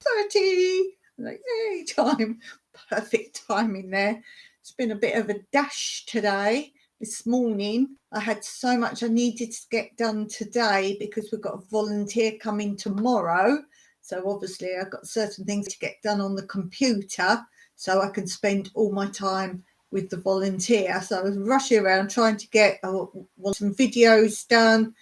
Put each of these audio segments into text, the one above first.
30. I'm like, yay, time. Perfect timing there. It's been a bit of a dash today. This morning, I had so much I needed to get done today because we've got a volunteer coming tomorrow. So obviously I've got certain things to get done on the computer so I can spend all my time with the volunteer. So I was rushing around trying to get some videos done.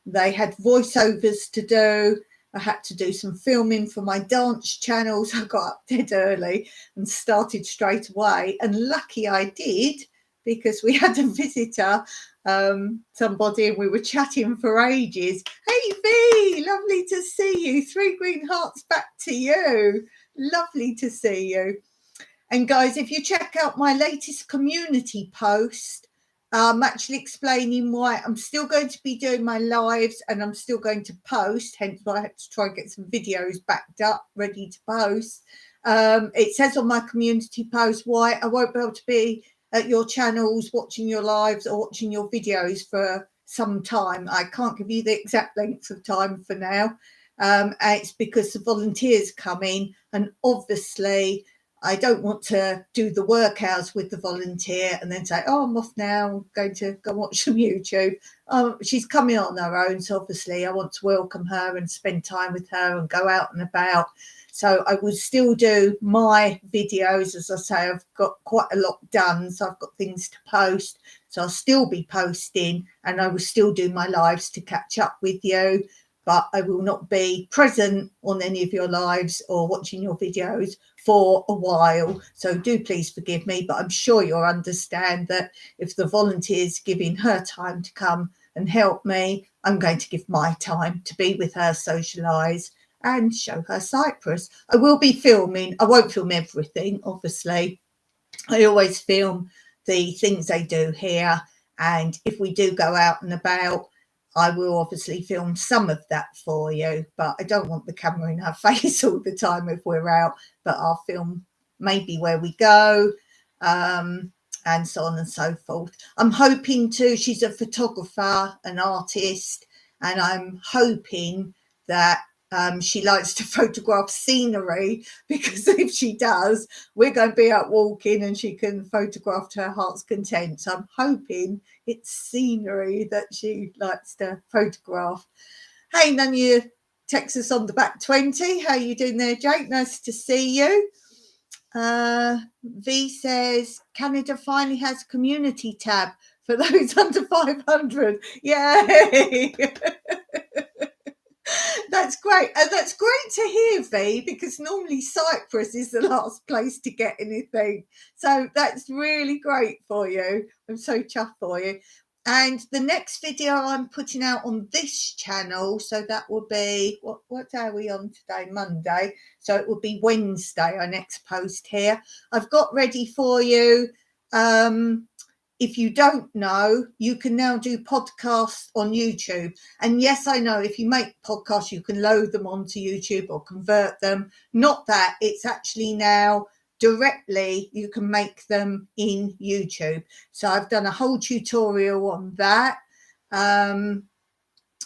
They had voiceovers to do. I had to do some filming for my dance channels. I got up dead early and started straight away. And lucky I did, because we had a visitor, somebody, and we were chatting for ages. Hey, V, lovely to see you. 3 green hearts back to you. Lovely to see you. And guys, if you check out my latest community post, I'm actually explaining why I'm still going to be doing my lives and I'm still going to post, hence why I had to try and get some videos backed up, ready to post. It says on my community post why I won't be able to be at your channels watching your lives or watching your videos for some time. I can't give you the exact length of time for now. It's because the volunteers come in, and obviously I don't want to do the work hours with the volunteer and then say, oh, I'm off now, I'm going to go watch some YouTube. She's coming on her own, so obviously I want to welcome her and spend time with her and go out and about. So I will still do my videos. As I say, I've got quite a lot done, so I've got things to post. So I'll still be posting, and I will still do my lives to catch up with you. But I will not be present on any of your lives or watching your videos for a while. So do please forgive me, but I'm sure you'll understand that if the volunteer's giving her time to come and help me, I'm going to give my time to be with her, socialise and show her Cyprus. I will be filming. I won't film everything, obviously. I always film the things they do here. And if we do go out and about, I will obviously film some of that for you, but I don't want the camera in her face all the time if we're out, but I'll film maybe where we go, and so on and so forth. I'm hoping to, she's a photographer, an artist, and I'm hoping that she likes to photograph scenery, because if she does, we're going to be out walking and she can photograph to her heart's content. So I'm hoping it's scenery that she likes to photograph. Hey, none of you text us on the back 20. How are you doing there, Jake? Nice to see you. V says Canada finally has community tab for those under 500. Yay! That's great. And that's great to hear, V, because normally Cyprus is the last place to get anything. So that's really great for you. I'm so chuffed for you. And the next video I'm putting out on this channel, so that will be, what day are we on today? Monday. So it will be Wednesday, our next post here. I've got ready for you. If you don't know, you can now do podcasts on YouTube. And yes, I know if you make podcasts, you can load them onto YouTube or convert them. Not that, it's actually now directly, you can make them in YouTube. So I've done a whole tutorial on that. I've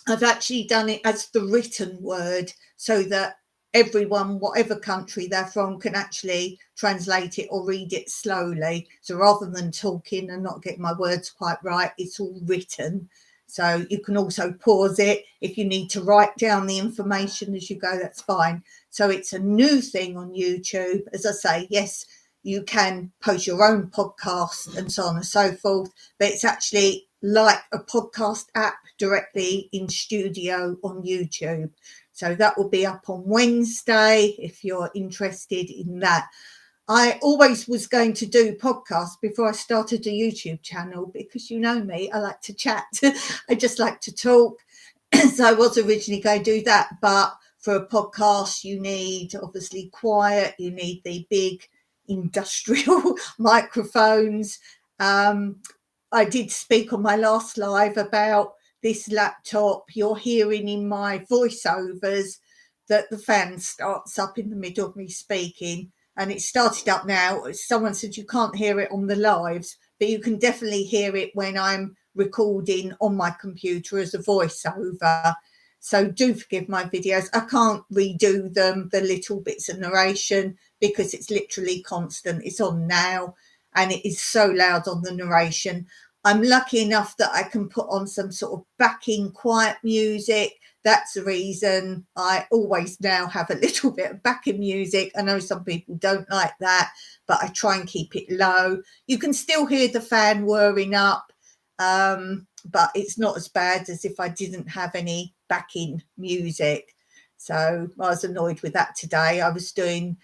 actually done it as the written word so that everyone, whatever country they're from, can actually translate it or read it slowly. So rather than talking and not getting my words quite right, it's all written. So you can also pause it if you need to write down the information as you go, that's fine. So it's a new thing on YouTube. As I say, yes, you can post your own podcast and so on and so forth, but it's actually like a podcast app directly in studio on YouTube. So that will be up on Wednesday if you're interested in that. I always was going to do podcasts before I started a YouTube channel, because you know me, I like to chat. I just like to talk. So I was originally going to do that, but for a podcast, you need obviously quiet, you need the big industrial microphones. I did speak on my last live about this laptop. You're hearing in my voiceovers that the fan starts up in the middle of me speaking, and it started up now. Someone said you can't hear it on the lives, but you can definitely hear it when I'm recording on my computer as a voiceover. So do forgive my videos. I can't redo them, the little bits of narration, because it's literally constant. It's on now and it is so loud on the narration. I'm lucky enough that I can put on some sort of backing quiet music. That's the reason I always now have a little bit of backing music. I know some people don't like that, but I try and keep it low. You can still hear the fan whirring up, but it's not as bad as if I didn't have any backing music. So I was annoyed with that today. I was doing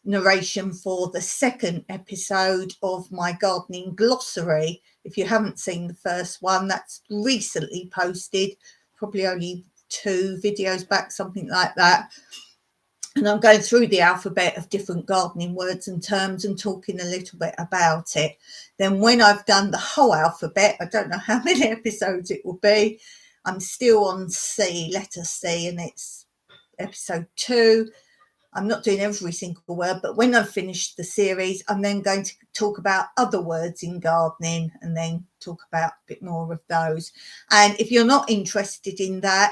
narration for the second episode of my gardening glossary. If you haven't seen the first one, that's recently posted, probably only 2 videos back, something like that. And I'm going through the alphabet of different gardening words and terms and talking a little bit about it. Then when I've done the whole alphabet, I don't know how many episodes it will be, I'm still on C, letter C, and it's episode 2. I'm not doing every single word, but when I've finished the series, I'm then going to talk about other words in gardening and then talk about a bit more of those. And if you're not interested in that,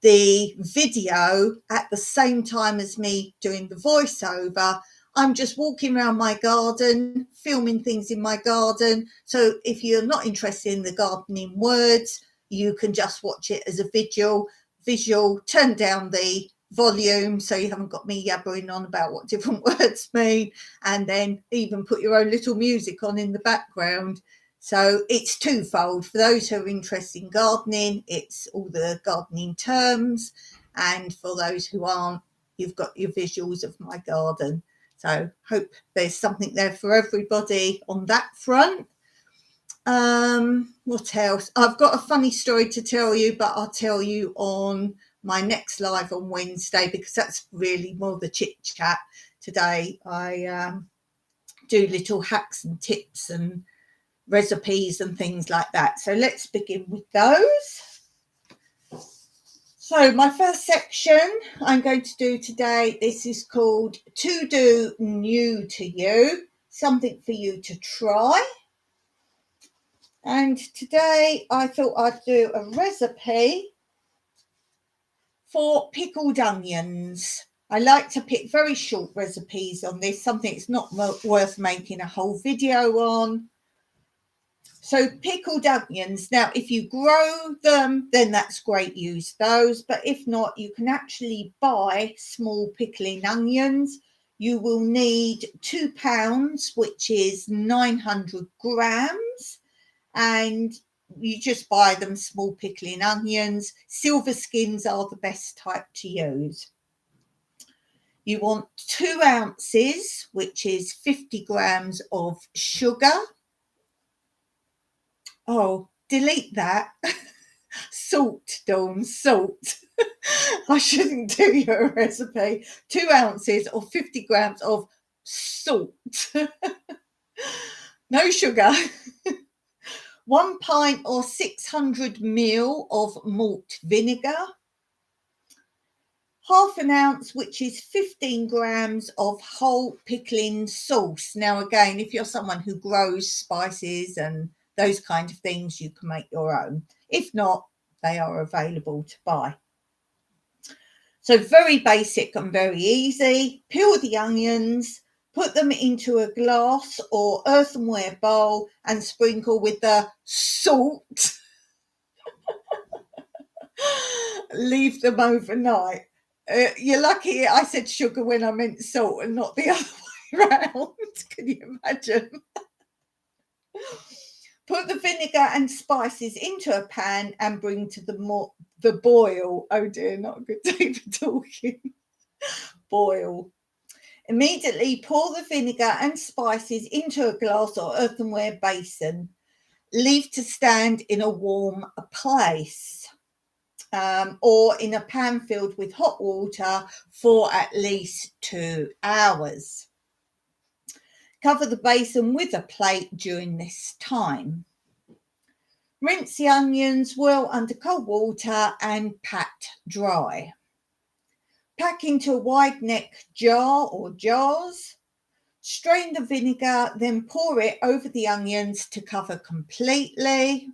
the video at the same time as me doing the voiceover, I'm just walking around my garden, filming things in my garden. So if you're not interested in the gardening words, you can just watch it as a visual, turn down the volume so you haven't got me yabbering on about what different words mean, and then even put your own little music on in the background. So it's twofold. For those who are interested in gardening, it's all the gardening terms, and for those who aren't, you've got your visuals of my garden. So hope there's something there for everybody on that front. What else? I've got a funny story to tell you, but I'll tell you on my next live on Wednesday, because that's really more the chit chat. Today I do little hacks and tips and recipes and things like that. So let's begin with those. So my first section I'm going to do today, this is called To Do New to You, something for you to try. And today I thought I'd do a recipe for pickled onions. I like to pick very short recipes on this, something it's not worth making a whole video on. So pickled onions. Now, if you grow them, then that's great, use those. But if not, you can actually buy small pickling onions. You will need 2 pounds, which is 900 grams. And you just buy them small pickling onions. Silver skins are the best type to use. You want 2 ounces, which is 50 grams of sugar. Oh, delete that. Salt, Dawn, salt. I shouldn't do your recipe. 2 ounces or 50 grams of salt. No sugar. 1 pint or 600 ml of malt vinegar. Half an ounce, which is 15 grams of whole pickling sauce. Now, again, if you're someone who grows spices and those kind of things, you can make your own. If not, they are available to buy. So very basic and very easy. Peel the onions, put them into a glass or earthenware bowl and sprinkle with the salt. Leave them overnight. You're lucky I said sugar when I meant salt and not the other way around. Can you imagine? Put the vinegar and spices into a pan and bring to the boil. Oh dear, not a good day for talking. Boil. Immediately pour the vinegar and spices into a glass or earthenware basin. Leave to stand in a warm place. Or in a pan filled with hot water for at least 2 hours. Cover the basin with a plate during this time. Rinse the onions well under cold water and pat dry. Pack into a wide neck jar or jars. Strain the vinegar, then pour it over the onions to cover completely.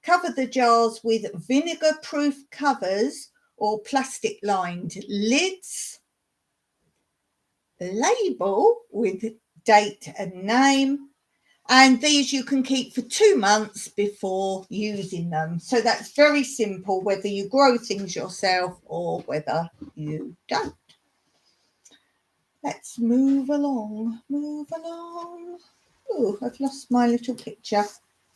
Cover the jars with vinegar-proof covers or plastic-lined lids. Label with date and name. And these you can keep for 2 months before using them. So that's very simple, whether you grow things yourself or whether you don't. Let's move along. Oh, I've lost my little picture.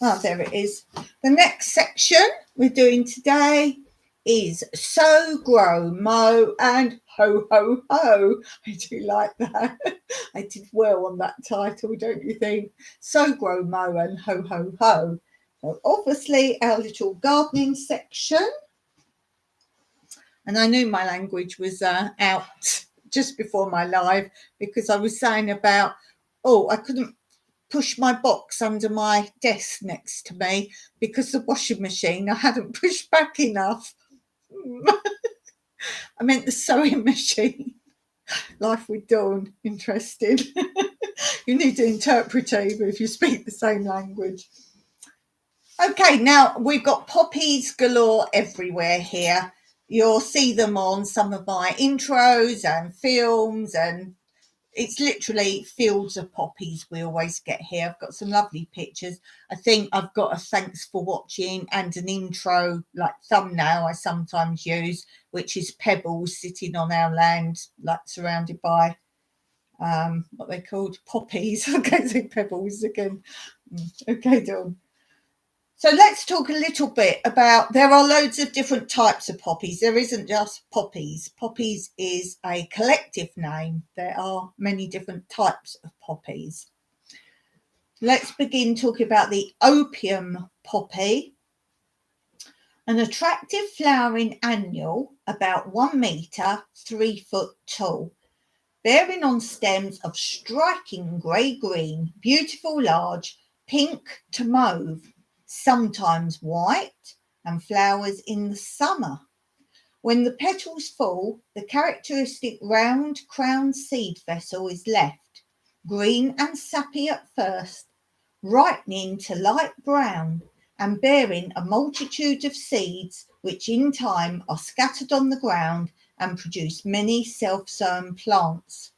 Oh, there it is. The next section we're doing today is Sow, Grow, Mow and Ho, Ho, Ho. I do like that. I did well on that title, don't you think? Sow, Grow, Mow and Ho, Ho, Ho. So obviously our little gardening section. And I knew my language was out just before my live, because I was saying about, I couldn't push my box under my desk next to me because the washing machine, I hadn't pushed back enough. I meant the sewing machine. Life with Dawn, interested. You need an interpreter if you speak the same language. Okay, now we've got poppies galore everywhere here. You'll see them on some of my intros and films, and it's literally fields of poppies we always get here. I've got some lovely pictures. I think I've got a thanks for watching and an intro like thumbnail I sometimes use, which is pebbles sitting on our land, like surrounded by what they called poppies. I can't say pebbles again. Okay, Dawn. So let's talk a little bit about, there are loads of different types of poppies. There isn't just poppies. Poppies is a collective name. There are many different types of poppies. Let's begin talking about the opium poppy. An attractive flowering annual, about 1 metre, 3 foot tall, bearing on stems of striking grey-green, beautiful large, pink to mauve, sometimes white, and flowers in the summer. When the petals fall, the characteristic round crowned seed vessel is left, green and sappy at first, ripening to light brown and bearing a multitude of seeds which in time are scattered on the ground and produce many self-sown plants.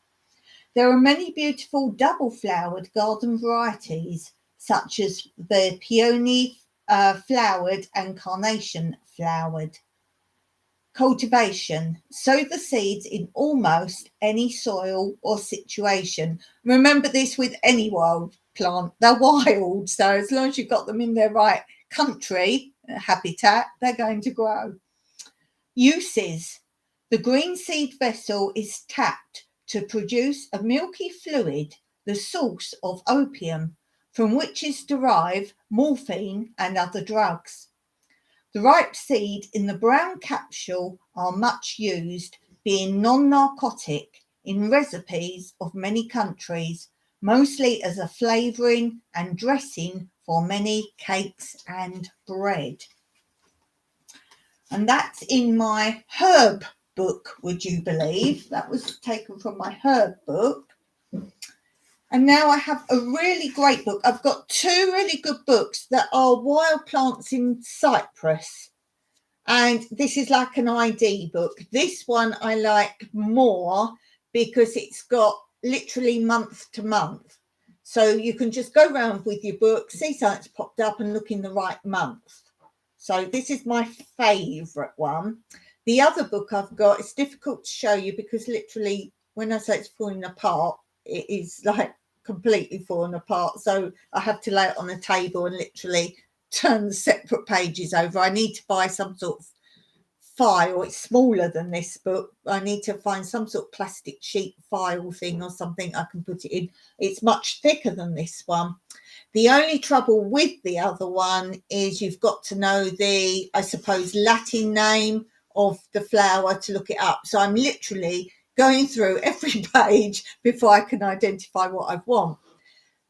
There are many beautiful double-flowered garden varieties, such as the peony flowered and carnation flowered. Cultivation. Sow the seeds in almost any soil or situation. Remember this with any wild plant. They're wild, so as long as you've got them in their right country, habitat, they're going to grow. Uses. The green seed vessel is tapped to produce a milky fluid, the source of opium, from which is derived morphine and other drugs. The ripe seed in the brown capsule are much used, being non-narcotic, in recipes of many countries, mostly as a flavouring and dressing for many cakes and bread. And that's in my herb book, would you believe? That was taken from my herb book. And now I have a really great book. I've got 2 really good books that are wild plants in Cyprus. And this is like an ID book. This one I like more because it's got literally month to month. So you can just go around with your book, see something's popped up and look in the right month. So this is my favourite one. The other book I've got, it's difficult to show you because literally when I say it's falling apart, it is like completely falling apart. So I have to lay it on a table and literally turn the separate pages over. I need to buy some sort of file. It's smaller than this book. I need to find some sort of plastic sheet file thing or something I can put it in. It's much thicker than this one. The only trouble with the other one is you've got to know the, I suppose, Latin name of the flower to look it up. So I'm literally going through every page before I can identify what I want.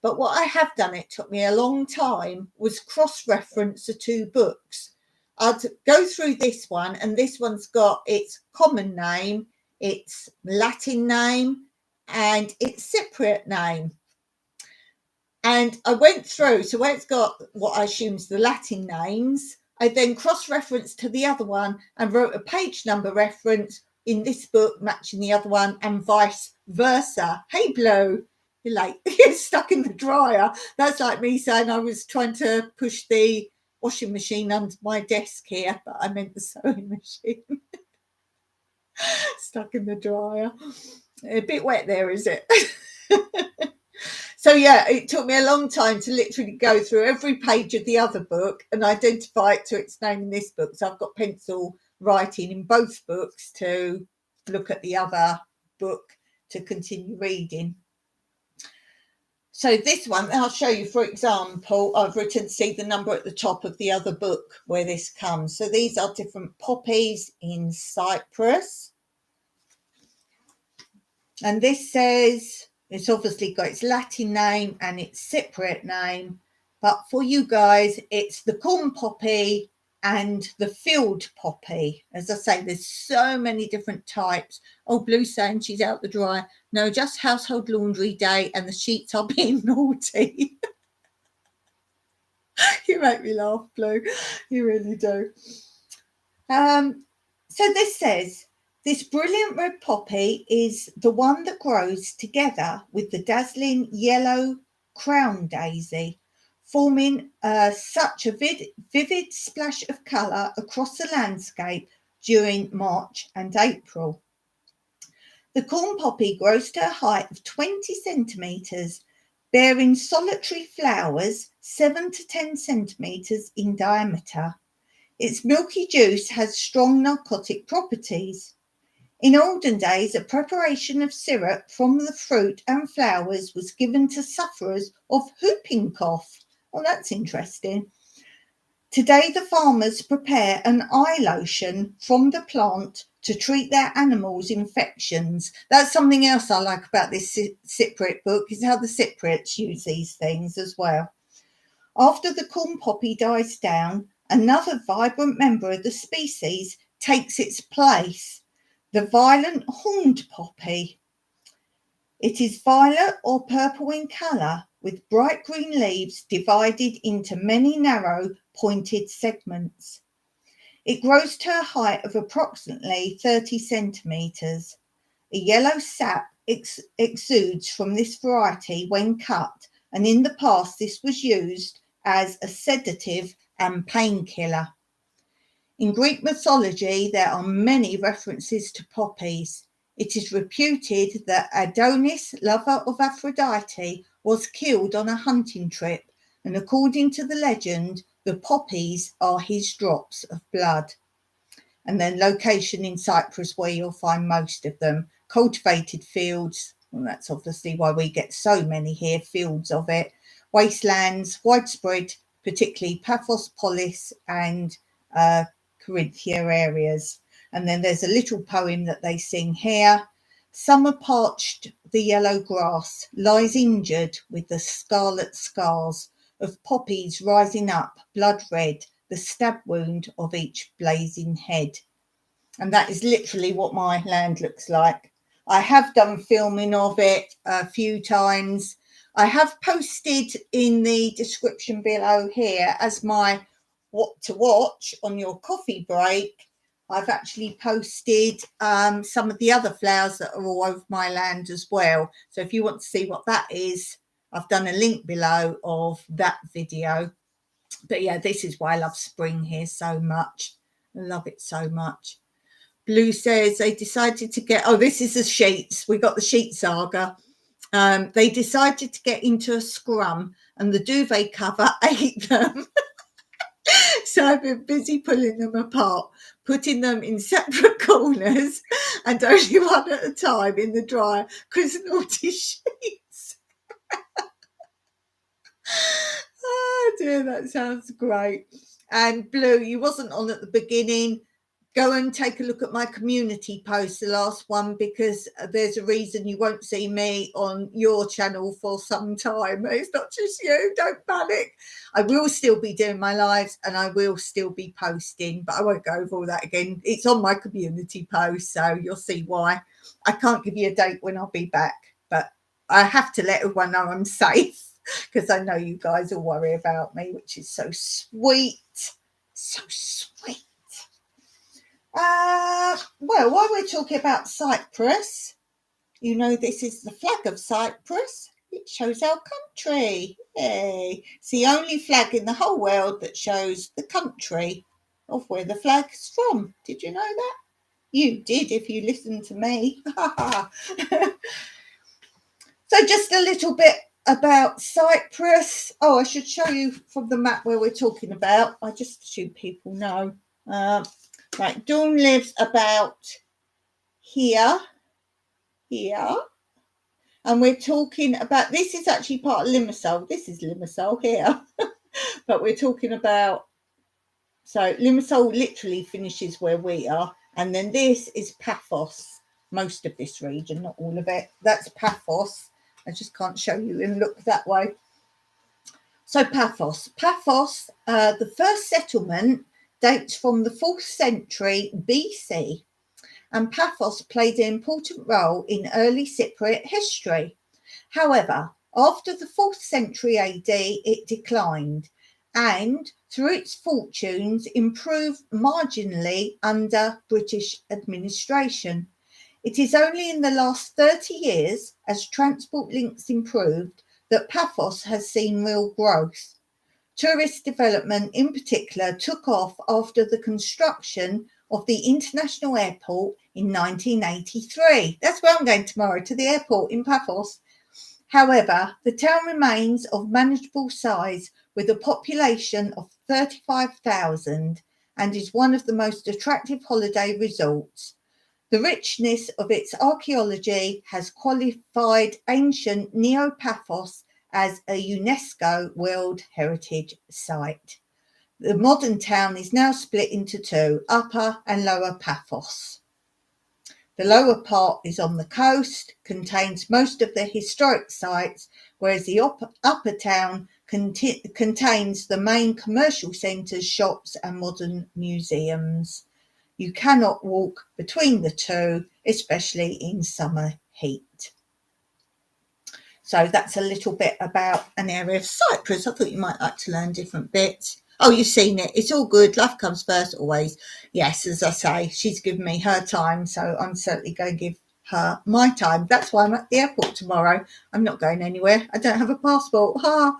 But what I have done, it took me a long time, was cross-reference the 2 books. I'd go through this one, and this one's got its common name, its Latin name, and its Cypriot name. And I went through, so where it's got what I assume is the Latin names, I then cross-referenced to the other one and wrote a page number reference in this book matching the other one, and vice versa. Hey, Blue, you're late. You're stuck in the dryer. That's like me saying I was trying to push the washing machine under my desk here, but I meant the sewing machine. Stuck in the dryer. A bit wet there, is it? So yeah, it took me a long time to literally go through every page of the other book and identify it to its name in this book. So I've got pencil writing in both books to look at the other book to continue reading. So this one, I'll show you, for example, I've written, see the number at the top of the other book where this comes. So these are different poppies in Cyprus. And this says, it's obviously got its Latin name and its Cypriot name, but for you guys, it's the corn poppy and the field poppy. As I say, there's so many different types. Oh, Blue's saying she's out the dryer. No, just household laundry day and the sheets are being naughty. You make me laugh, Blue. You really do. So this says, this brilliant red poppy is the one that grows together with the dazzling yellow crown daisy, forming such a vivid splash of colour across the landscape during March and April. The corn poppy grows to a height of 20 centimetres, bearing solitary flowers 7 to 10 centimetres in diameter. Its milky juice has strong narcotic properties. In olden days, a preparation of syrup from the fruit and flowers was given to sufferers of whooping cough. Well, that's interesting. Today, the farmers prepare an eye lotion from the plant to treat their animals' infections. That's something else I like about this Cypriot book, is how the Cypriots use these things as well. After the corn poppy dies down, another vibrant member of the species takes its place, the violent horned poppy. It is violet or purple in colour, with bright green leaves divided into many narrow, pointed segments. It grows to a height of approximately 30 centimetres. A yellow sap exudes from this variety when cut, and in the past this was used as a sedative and painkiller. In Greek mythology, there are many references to poppies. It is reputed that Adonis, lover of Aphrodite, was killed on a hunting trip, and according to the legend, the poppies are his drops of blood. And then location in Cyprus where you'll find most of them. Cultivated fields, and that's obviously why we get so many here, fields of it. Wastelands, widespread, particularly Paphos, Polis and Corinthia areas. And then there's a little poem that they sing here. Summer parched the yellow grass, lies injured with the scarlet scars of poppies rising up, blood red, the stab wound of each blazing head. And that is literally what my land looks like. I have done filming of it a few times. I have posted in the description below here as my what to watch on your coffee break. I've actually posted some of the other flowers that are all over my land as well. So if you want to see what that is, I've done a link below of that video. But yeah, this is why I love spring here so much. I love it so much. Blue says they decided to get, oh, this is the sheets. We got the sheet saga. They decided to get into a scrum and the duvet cover ate them. So I've been busy pulling them apart, putting them in separate corners and only one at a time in the dryer because naughty sheets. Oh dear, that sounds great. And Blue, you wasn't on at the beginning. Go and take a look at my community post, the last one, because there's a reason you won't see me on your channel for some time. It's not just you, don't panic. I will still be doing my lives and I will still be posting, but I won't go over all that again. It's on my community post, so you'll see why. I can't give you a date when I'll be back, but I have to let everyone know I'm safe. because I know you guys will worry about me, which is so sweet. So sweet. Well, while we're talking about Cyprus, you know this is the flag of Cyprus. It shows our country. Yay. It's the only flag in the whole world that shows the country of where the flag's from. Did you know that? You did if you listened to me. So just a little bit about Cyprus. Oh, I should show you from the map where we're talking about. I just assume people know. Right, Dawn lives about here, and we're talking about, this is actually part of Limassol. This is Limassol here, but we're talking about, so Limassol literally finishes where we are, and then this is Paphos, most of this region, not all of it. That's Paphos. I just can't show you and look that way. So Paphos, the first settlement dates from the 4th century BC, and Paphos played an important role in early Cypriot history. However, after the 4th century AD, it declined and, through its fortunes, improved marginally under British administration. It is only in the last 30 years, as transport links improved, that Paphos has seen real growth. Tourist development in particular took off after the construction of the international airport in 1983. That's where I'm going tomorrow, to the airport in Paphos. However, the town remains of manageable size with a population of 35,000 and is one of the most attractive holiday resorts. The richness of its archaeology has qualified ancient Neo-Paphos as a UNESCO World Heritage Site. The modern town is now split into two, Upper and Lower Paphos. The lower part is on the coast, contains most of the historic sites, whereas the upper town contains the main commercial centres, shops and modern museums. You cannot walk between the two, especially in summer heat. So that's a little bit about an area of Cyprus. I thought you might like to learn different bits. Oh, you've seen it. It's all good. Life comes first, always. Yes, as I say, she's given me her time, so I'm certainly going to give her my time. That's why I'm at the airport tomorrow. I'm not going anywhere. I don't have a passport. Ha!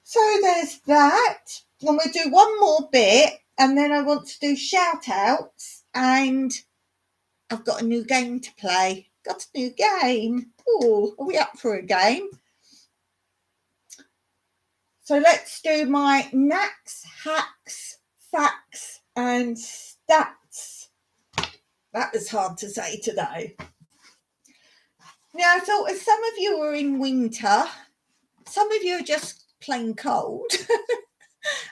So there's that. And we'll do one more bit, and then I want to do shout outs, and I've got a new game to play. Got a new game. Oh, are we up for a game? So let's do my knacks, hacks, facts and stats. That was hard to say today. Now, I thought as some of you are in winter, some of you are just plain cold,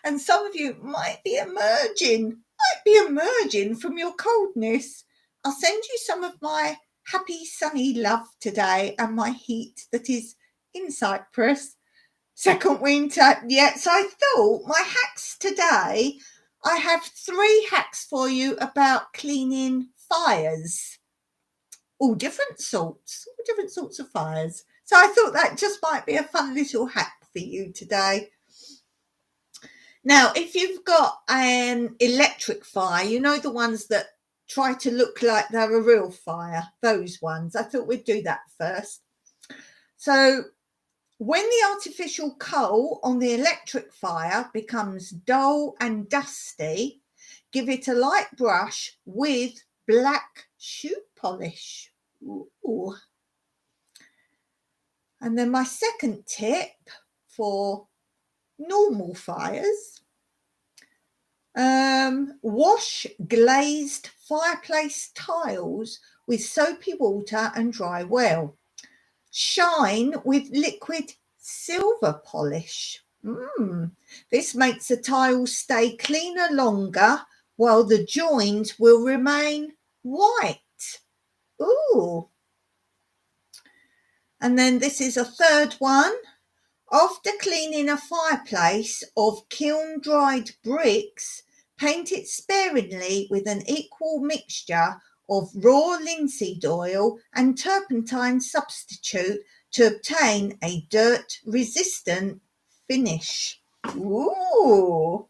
and some of you might be emerging from your coldness. I'll send you some of my happy sunny love today and my heat that is in Cyprus. Second winter, yeah. So I thought my hacks today, I have 3 hacks for you about cleaning fires. All different sorts of fires. So I thought that just might be a fun little hack for you today. Now, if you've got an electric fire, you know, the ones that try to look like they're a real fire, those ones. I thought we'd do that first. So when the artificial coal on the electric fire becomes dull and dusty, give it a light brush with black shoe polish. Ooh. And then my second tip for normal fires, wash glazed fireplace tiles with soapy water and dry well. Shine with liquid silver polish. This makes the tiles stay cleaner longer while the joins will remain white. Ooh. And then this is a third one. After cleaning a fireplace of kiln-dried bricks, paint it sparingly with an equal mixture of raw linseed oil and turpentine substitute to obtain a dirt-resistant finish. Ooh.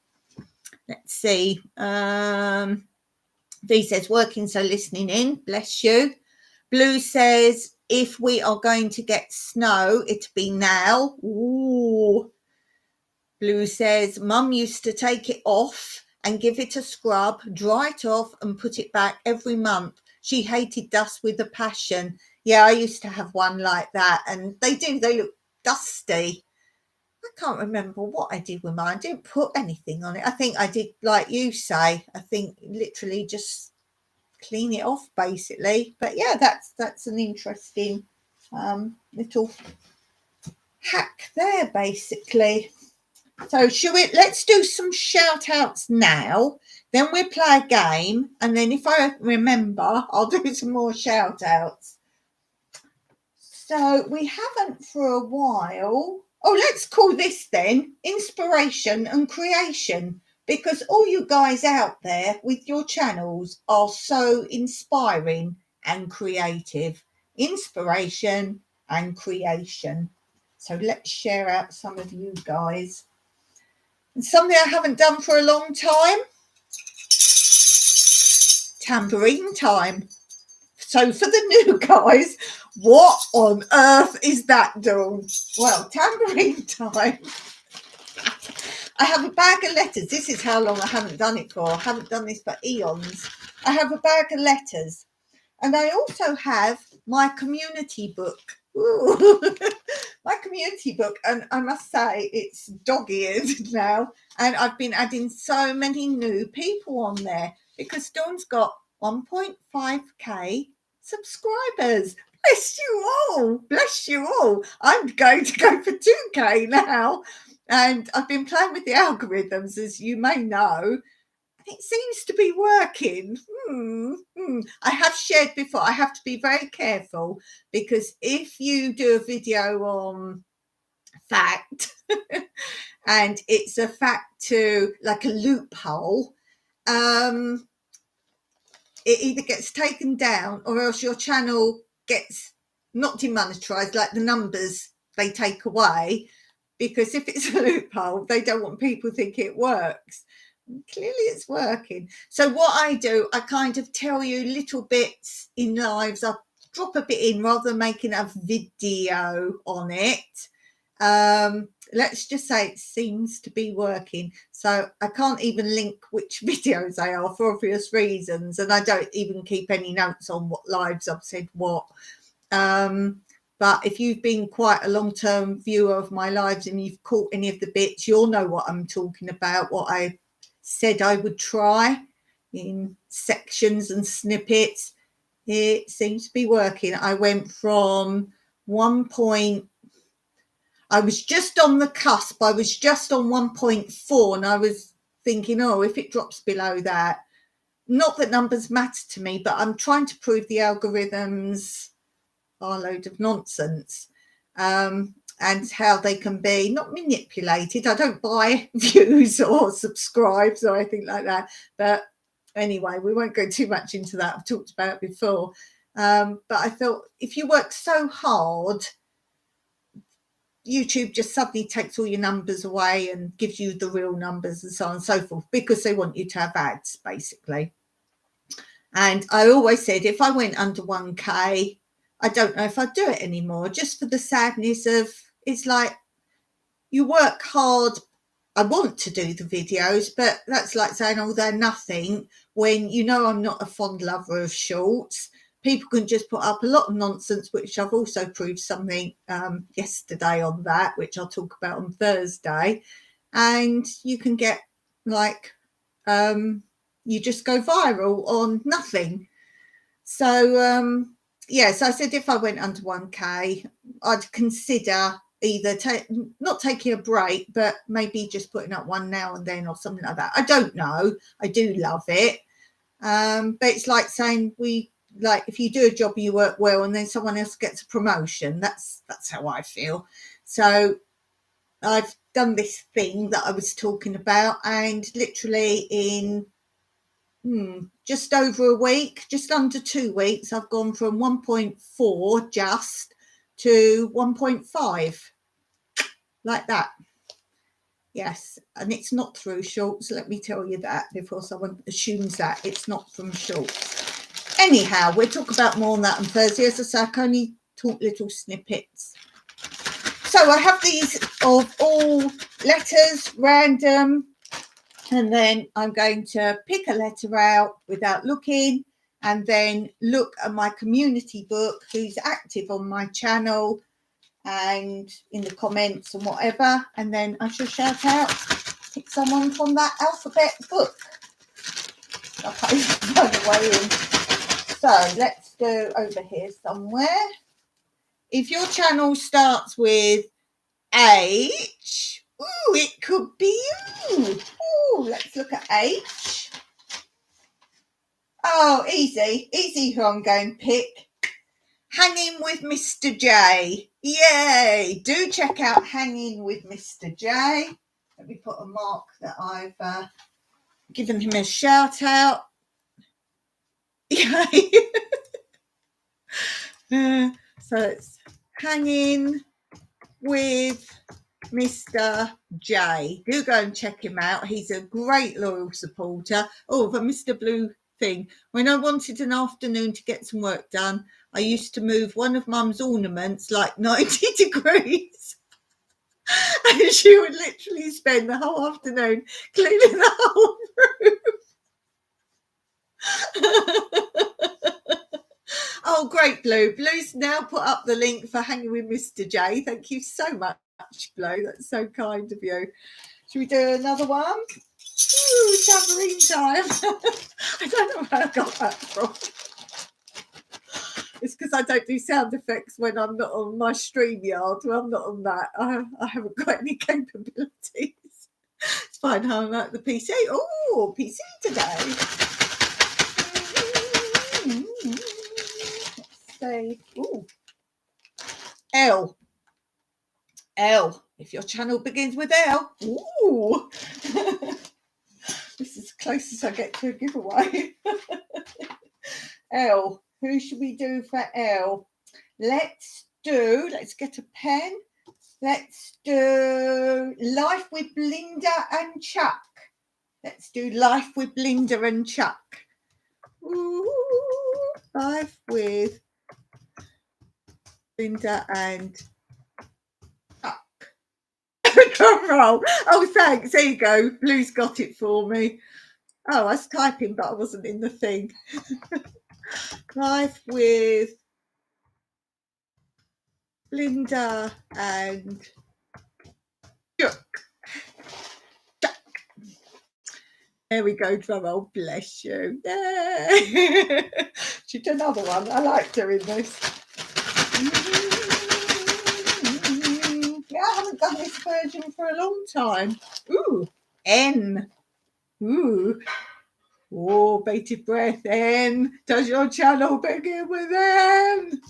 Let's see. V says, working, so listening in. Bless you. Blue says, if we are going to get snow, it'd be now. Ooh. Blue says, Mum used to take it off and give it a scrub, dry it off and put it back every month. She hated dust with a passion. Yeah, I used to have one like that, and they look dusty. I can't remember what I did with mine. I didn't put anything on it. I think I did like you say. I think literally just clean it off basically. But yeah, that's an interesting little hack there basically. So let's do some shout outs now, then we'll play a game, and then if I remember I'll do some more shout outs. So we haven't for a while. Oh, let's call this then inspiration and creation, because all you guys out there with your channels are so inspiring and creative. Inspiration and creation. So let's share out some of you guys. And something I haven't done for a long time, tambourine time. So for the new guys, what on earth is that, Dawn? Well, tambourine time. I have a bag of letters. This is how long I haven't done it for. I haven't done this for eons. I have a bag of letters. And I also have my community book. Ooh. My community book. And I must say, it's dog-eared now. And I've been adding so many new people on there because Dawn's got 1.5k subscribers. Bless you all. Bless you all. I'm going to go for 2k now. And I've been playing with the algorithms, as you may know. It seems to be working. I have shared before. I have to be very careful because if you do a video on fact and it's a fact to like a loophole, it either gets taken down or else your channel gets not demonetized, like the numbers they take away, because if it's a loophole, they don't want people to think it works. Clearly it's working. So what I do, I kind of tell you little bits in lives. I drop a bit in rather than making a video on it. Let's just say it seems to be working. So I can't even link which videos they are for obvious reasons, and I don't even keep any notes on what lives I've said what. But if you've been quite a long-term viewer of my lives and you've caught any of the bits, you'll know what I'm talking about, what I said I would try in sections and snippets. It seems to be working. I went from I was just on the cusp. I was just on 1.4 and I was thinking, oh, if it drops below that, not that numbers matter to me, but I'm trying to prove the algorithms are a load of nonsense. And how they can be not manipulated. I don't buy views or subscribes or anything like that. But anyway, we won't go too much into that. I've talked about it before. But I thought if you work so hard, YouTube just suddenly takes all your numbers away and gives you the real numbers and so on and so forth, because they want you to have ads, basically. And I always said if I went under 1k, I don't know if I'd do it anymore, just for the sadness of, it's like you work hard. I want to do the videos, but that's like saying, oh, they're nothing, when you know I'm not a fond lover of shorts. People can just put up a lot of nonsense, which I've also proved something yesterday on that, which I'll talk about on Thursday. And you can get like, you just go viral on nothing. So, yes, I said if I went under 1k, I'd consider either not taking a break, but maybe just putting up one now and then or something like that. I don't know. I do love it. But it's like saying if you do a job and you work well and then someone else gets a promotion, that's how I feel. So I've done this thing that I was talking about, and literally in just over a week, just under 2 weeks, I've gone from 1.4 just to 1.5, like that. Yes, and it's not through Shorts, let me tell you that, before someone assumes that it's not from Shorts. Anyhow, we'll talk about more on that on Thursday. As I say, I can only talk little snippets. So I have these of all letters, random, and then I'm going to pick a letter out without looking, and then look at my community book, who's active on my channel and in the comments and whatever, and then I shall shout out, pick someone from that alphabet book. I'll find a way in. So let's go over here somewhere. If your channel starts with H, ooh, it could be you. Ooh, let's look at H. Oh, easy who I'm going to pick. Hanging with Mr. J. Yay! Do check out Hanging with Mr. J. Let me put a mark that I've given him a shout out. Yay! So it's Hanging with Mr. J. Do go and check him out. He's a great loyal supporter. Oh, the Mr. Blue thing. When I wanted an afternoon to get some work done, I used to move one of Mum's ornaments like 90 degrees. And she would literally spend the whole afternoon cleaning the whole room. Oh, great, Blue. Blue's now put up the link for Hanging with Mr. J. Thank you so much, Blue. That's so kind of you. Should we do another one? Ooh, tambourine time. I don't know where I got that from. It's because I don't do sound effects when I'm not on my StreamYard. When I'm not on that, I haven't got any capabilities. It's fine, I'm at the PC. Oh, PC today. Let's see. Ooh. L. If your channel begins with L. Ooh. This is as close as I get to a giveaway. L. Who should we do for L? Let's get a pen. Let's do Life with Linda and Chuck. Let's do Life with Linda and Chuck. Ooh, Life with Linda and Chuck. Drum roll. Oh, thanks. There you go. Blue's got it for me. Oh, I was typing, but I wasn't in the thing. Life with Linda and Chuck. There we go, drum roll. Bless you. Yeah. She did another one. I like doing this. Yeah, I haven't done this version for a long time. Ooh, N. Ooh. Oh, bated breath. N. Does your channel begin with N?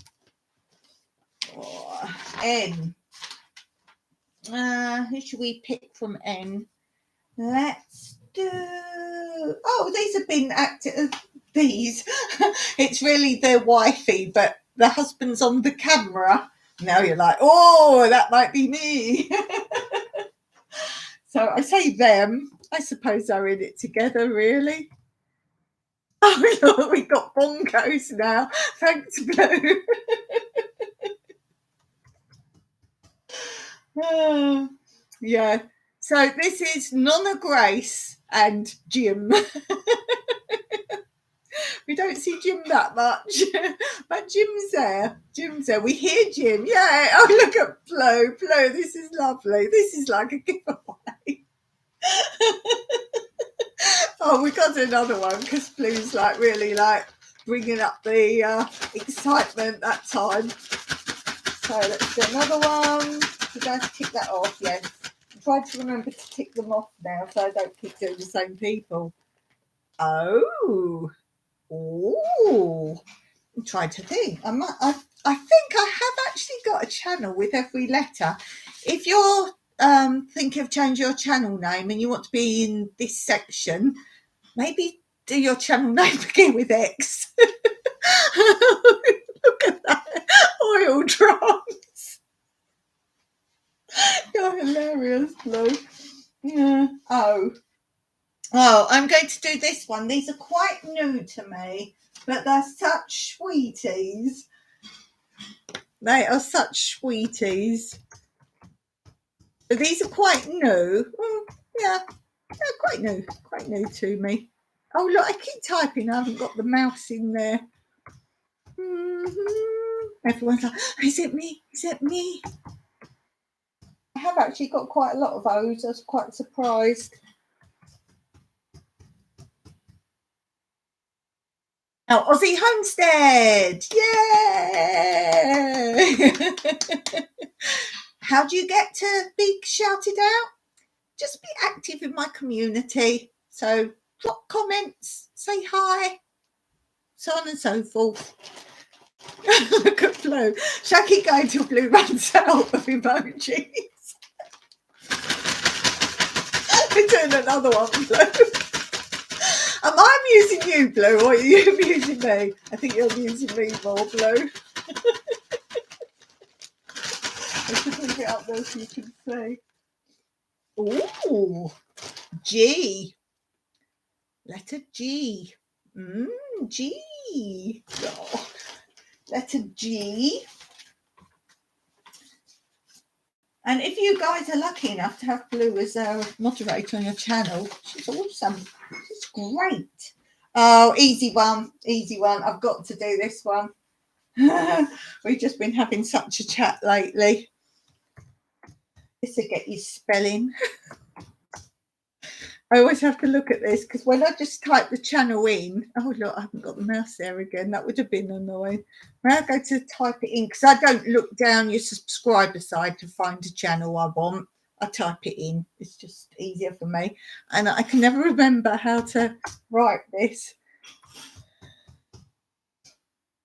Oh, N. Who should we pick from N? Let's do. Oh, these have been active. These. It's really their wifey, but the husband's on the camera. Now you're like, oh, that might be me. So I say them. I suppose they're in it together, really. Oh, look, we've got bongos now. Thanks, Blue. Yeah. So this is Nonna Grace and Jim. We don't see Jim that much, but Jim's there. We hear Jim. Yeah. Oh, look at Flo. This is lovely. This is like a giveaway. Oh, we got another one because Blue's like really like bringing up the excitement that time. So let's do another one. Did I tick that off? Yes. I'm trying to remember to tick them off now so I don't keep doing the same people. Oh. I'm trying to think. I think I have actually got a channel with every letter. If you're thinking of changing your channel name and you want to be in this section, maybe do your channel name begin with X. Look at that oil drum. Oh, I'm going to do this one. These are quite new to me, but they're such sweeties. They are such sweeties. These are quite new. Yeah, they're quite new to me. Oh, look, I keep typing. I haven't got the mouse in there. Everyone's like, is it me? Is it me? I have actually got quite a lot of those. I was quite surprised. Oh, Aussie Homestead! Yay! How do you get to be shouted out? Just be active in my community. So drop comments, say hi, so on and so forth. Look at Blue. Shall I keep going till Blue runs out of emojis? We're doing another one, Blue. Am I amusing you, Blue, or are you amusing me? I think you're amusing me more, Blue. I should leave it up there so you can see. Ooh, G. Letter G. G. Oh, letter G. And if you guys are lucky enough to have Blue as a moderator on your channel, she's awesome. She's great. Oh, easy one. Easy one. I've got to do this one. We've just been having such a chat lately. This will get you spelling. I always have to look at this because when I just type the channel in, oh look, I haven't got the mouse there again. That would have been annoying. When I go to type it in, because I don't look down your subscriber side to find a channel I want, I type it in. It's just easier for me. And I can never remember how to write this.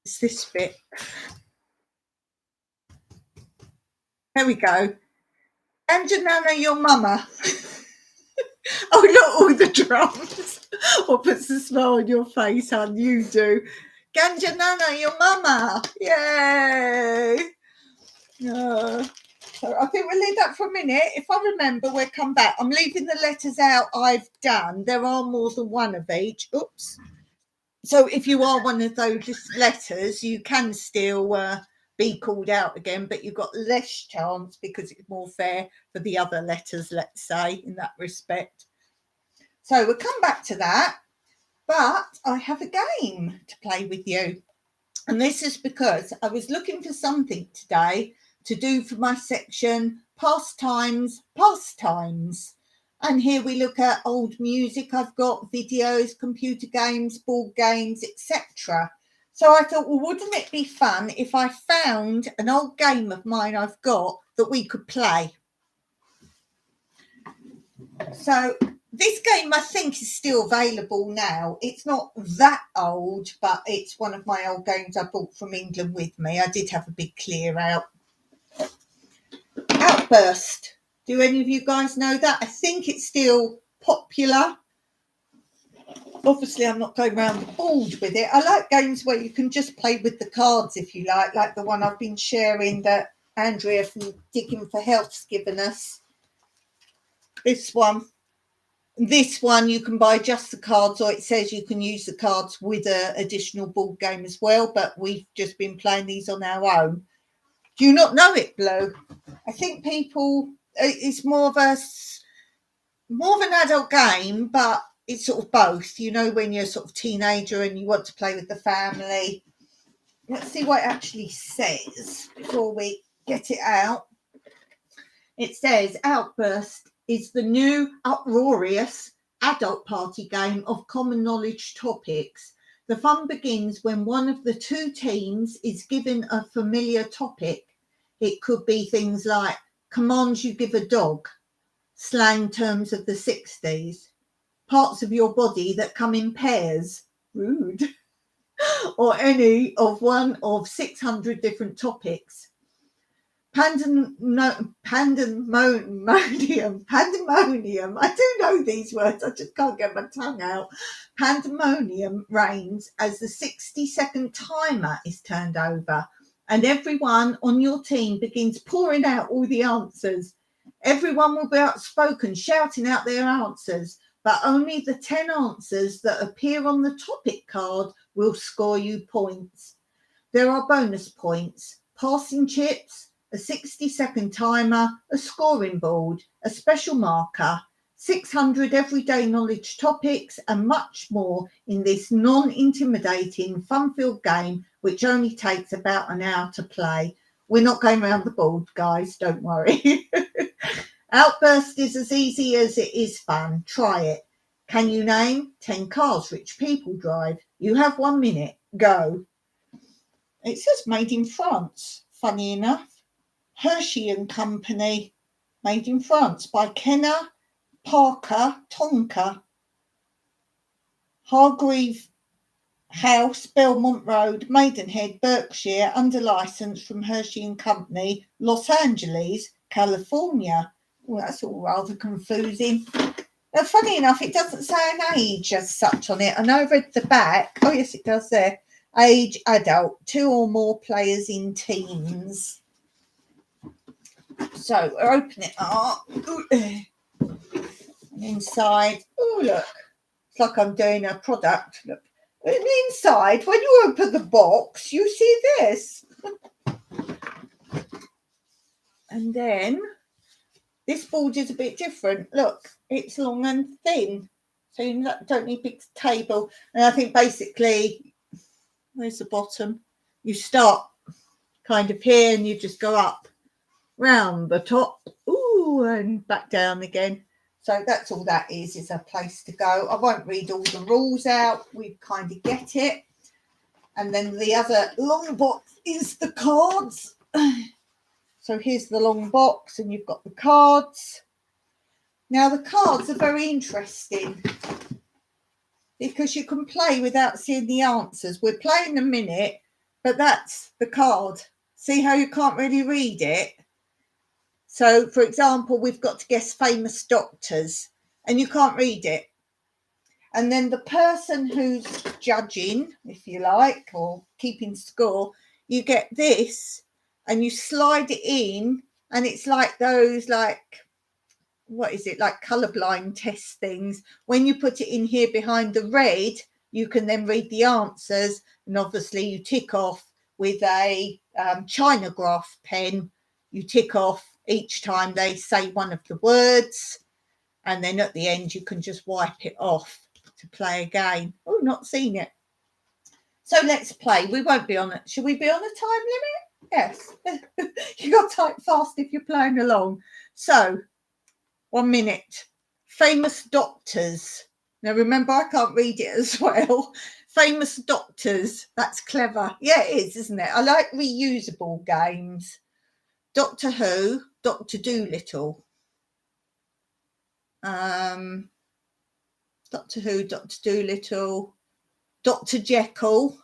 It's this bit. There we go. Anjanana, your mama. Oh, look, all the drums. What puts a smile on your face, hon? You do. Ganjanana, your mama. Yay. So I think we'll leave that for a minute. If I remember, we'll come back. I'm leaving the letters out I've done. There are more than one of each. Oops. So if you are one of those letters, you can still be called out again, but you've got less chance because it's more fair for the other letters, let's say, in that respect. So we'll come back to that, but I have a game to play with you. And this is because I was looking for something today to do for my section, pastimes. And here we look at old music I've got, videos, computer games, board games, etc. So I thought, well, wouldn't it be fun if I found an old game of mine I've got that we could play? So this game, I think, is still available now. It's not that old, but it's one of my old games I brought from England with me. I did have a big clear out. Outburst. Do any of you guys know that? I think it's still popular. Obviously, I'm not going around the board with it. I like games where you can just play with the cards, if you like the one I've been sharing that Andrea from Digging for Health's given us. This one you can buy just the cards, or it says you can use the cards with an additional board game as well, but we've just been playing these on our own. Do you not know it, Blue? I think it's more of an adult game, but it's sort of both, you know, when you're sort of teenager and you want to play with the family. Let's see what it actually says before we get it out. It says Outburst is the new uproarious adult party game of common knowledge topics. The fun begins when one of the two teams is given a familiar topic. It could be things like commands you give a dog, slang terms of the 60s, parts of your body that come in pairs, rude, or any of one of 600 different topics. Pandemonium. I do know these words, I just can't get my tongue out. Pandemonium reigns as the 60-second timer is turned over, and everyone on your team begins pouring out all the answers. Everyone will be outspoken, shouting out their answers, but only the 10 answers that appear on the topic card will score you points. There are bonus points, passing chips, a 60-second timer, a scoring board, a special marker, 600 everyday knowledge topics, and much more in this non-intimidating, fun-filled game, which only takes about an hour to play. We're not going around the board, guys, don't worry. Outburst is as easy as it is fun. Try it. Can you name 10 cars rich people drive? You have 1 minute. Go. It says made in France, funny enough. Hershey and Company, made in France by Kenner, Parker, Tonka. Hargreave House, Belmont Road, Maidenhead, Berkshire, under licence from Hershey and Company, Los Angeles, California. Well, that's all rather confusing. Now, funny enough, it doesn't say an age as such on it. I know I read the back. Oh, yes, it does there. Age adult, 2 or more players in teams. So we'll open it up. And inside, oh, look. It's like I'm doing a product. Look. And inside, when you open the box, you see this. And then this board is a bit different. Look, it's long and thin. So you don't need a big table. And I think basically, where's the bottom? You start kind of here and you just go up round the top. Ooh, and back down again. So that's all that is a place to go. I won't read all the rules out. We kind of get it. And then the other long box is the cards. So here's the long box and you've got the cards. Now the cards are very interesting because you can play without seeing the answers. We're playing a minute, but that's the card. See how you can't really read it? So, for example, we've got to guess famous doctors and you can't read it. And then the person who's judging, if you like, or keeping score, you get this and you slide it in and it's like those, like, what is it, like colourblind test things. When you put it in here behind the red, you can then read the answers. And obviously you tick off with a Chinograph pen. You tick off each time they say one of the words, and then at the end you can just wipe it off to play again. Oh, not seen it. So let's play. We won't be on it. Should we be on a time limit? Yes. You got to type fast if you're playing along. So 1 minute. Famous doctors. Now remember, I can't read it as well. Famous doctors. That's clever. Yeah, it is, isn't it? I like reusable games. Doctor Who, Dr. Dolittle. Doctor Who, Dr. Dolittle, Dr. Jekyll.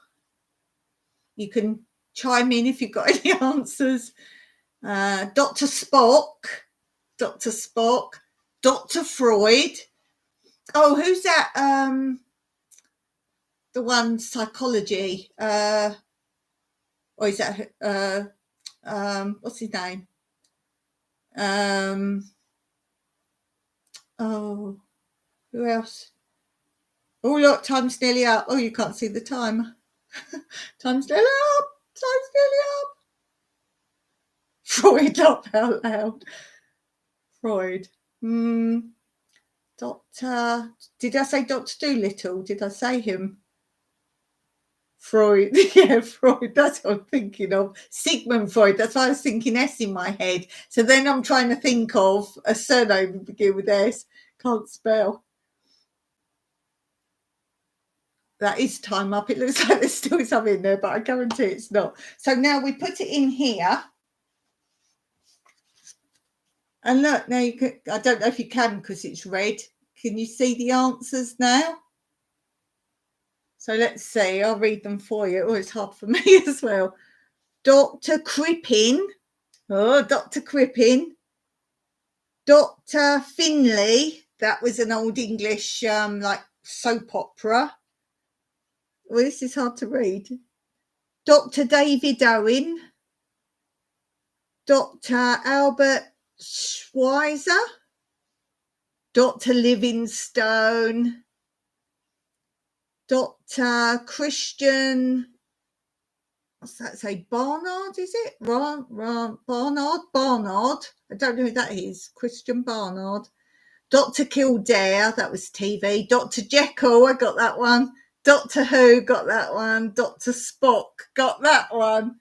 You can chime in if you've got any answers. Dr. Spock, Dr. Spock, Dr. Freud. Oh, who's that? The one, psychology. Or is that what's his name? Oh, who else? Oh, look, time's nearly up. Oh, you can't see the time. Time's nearly up. Time's nearly up. Freud, laugh out loud. Freud. Doctor. Did I say Dr. Dolittle? Did I say him? Freud. Yeah, Freud. That's what I'm thinking of. Sigmund Freud. That's why I was thinking S in my head. So then I'm trying to think of a surname that begin with S. Can't spell. That is time up. It looks like there's still some in there, but I guarantee it's not. So now we put it in here. And look, now you can, I don't know if you can because it's red. Can you see the answers now? So let's see. I'll read them for you. Oh, it's hard for me as well. Dr. Crippen. Oh, Dr. Crippen. Dr. Finlay. That was an old English like soap opera. Well, this is hard to read. Dr. David Owen. Dr. Albert Schweitzer. Dr. Livingstone, Dr. Christian, what's that say? Barnard, is it? Barnard? I don't know who that is. Christian Barnard. Dr. Kildare, that was TV. Dr. Jekyll, I got that one. Doctor Who, got that one. Dr. Spock, got that one.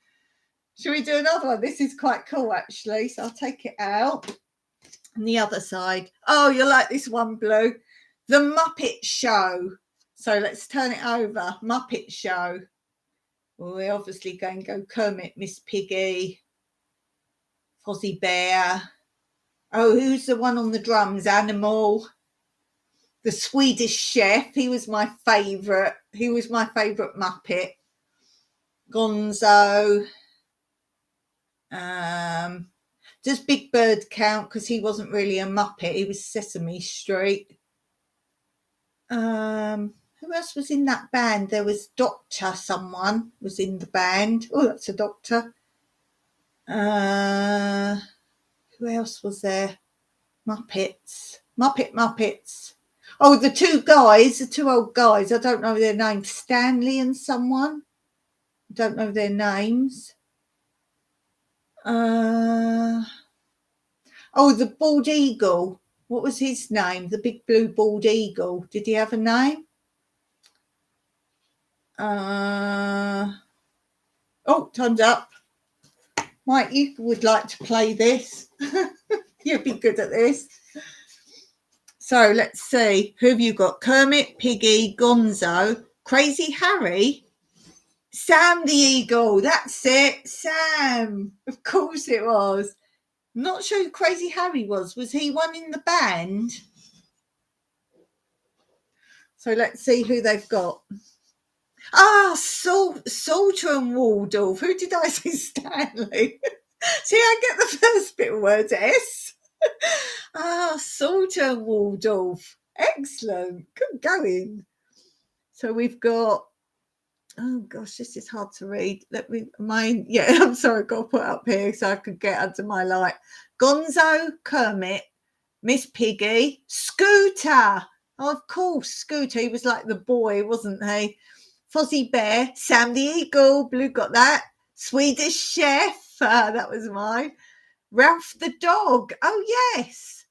Should we do another one? This is quite cool, actually. So I'll take it out. And the other side. Oh, you'll like this one, Blue. The Muppet Show. So let's turn it over. Muppet Show. Well, we're obviously going to go Kermit, Miss Piggy, Fozzie Bear. Oh, who's the one on the drums? Animal. The Swedish Chef. He was my favourite. He was my favourite Muppet. Gonzo. Does Big Bird count? Because he wasn't really a Muppet. He was Sesame Street. Who else was in that band? There was Doctor someone was in the band. Oh, that's a doctor. Who else was there? Muppets. Oh, the two old guys. I don't know their names. Stanley and someone. I don't know their names. Oh, the bald eagle. What was his name? The big blue bald eagle. Did he have a name? Oh, time's up. Mike, you would like to play this. You'd be good at this. So let's see. Who have you got? Kermit, Piggy, Gonzo, Crazy Harry, Sam the Eagle. That's it. Sam. Of course it was. Not sure who Crazy Harry was. Was he one in the band? So let's see who they've got. Salter and Waldorf. Who did I say? Stanley. See, I get the first bit of words. S. Salter and Waldorf. Excellent. Good going. So we've got, oh gosh, this is hard to read. I'm sorry, I've got to put it up here so I could get under my light. Gonzo, Kermit, Miss Piggy, Scooter. Oh, of course, Scooter. He was like the boy, wasn't he? Fozzie Bear, Sam the Eagle. Blue got that. Swedish Chef. That was mine. Ralph the dog. Oh, yes.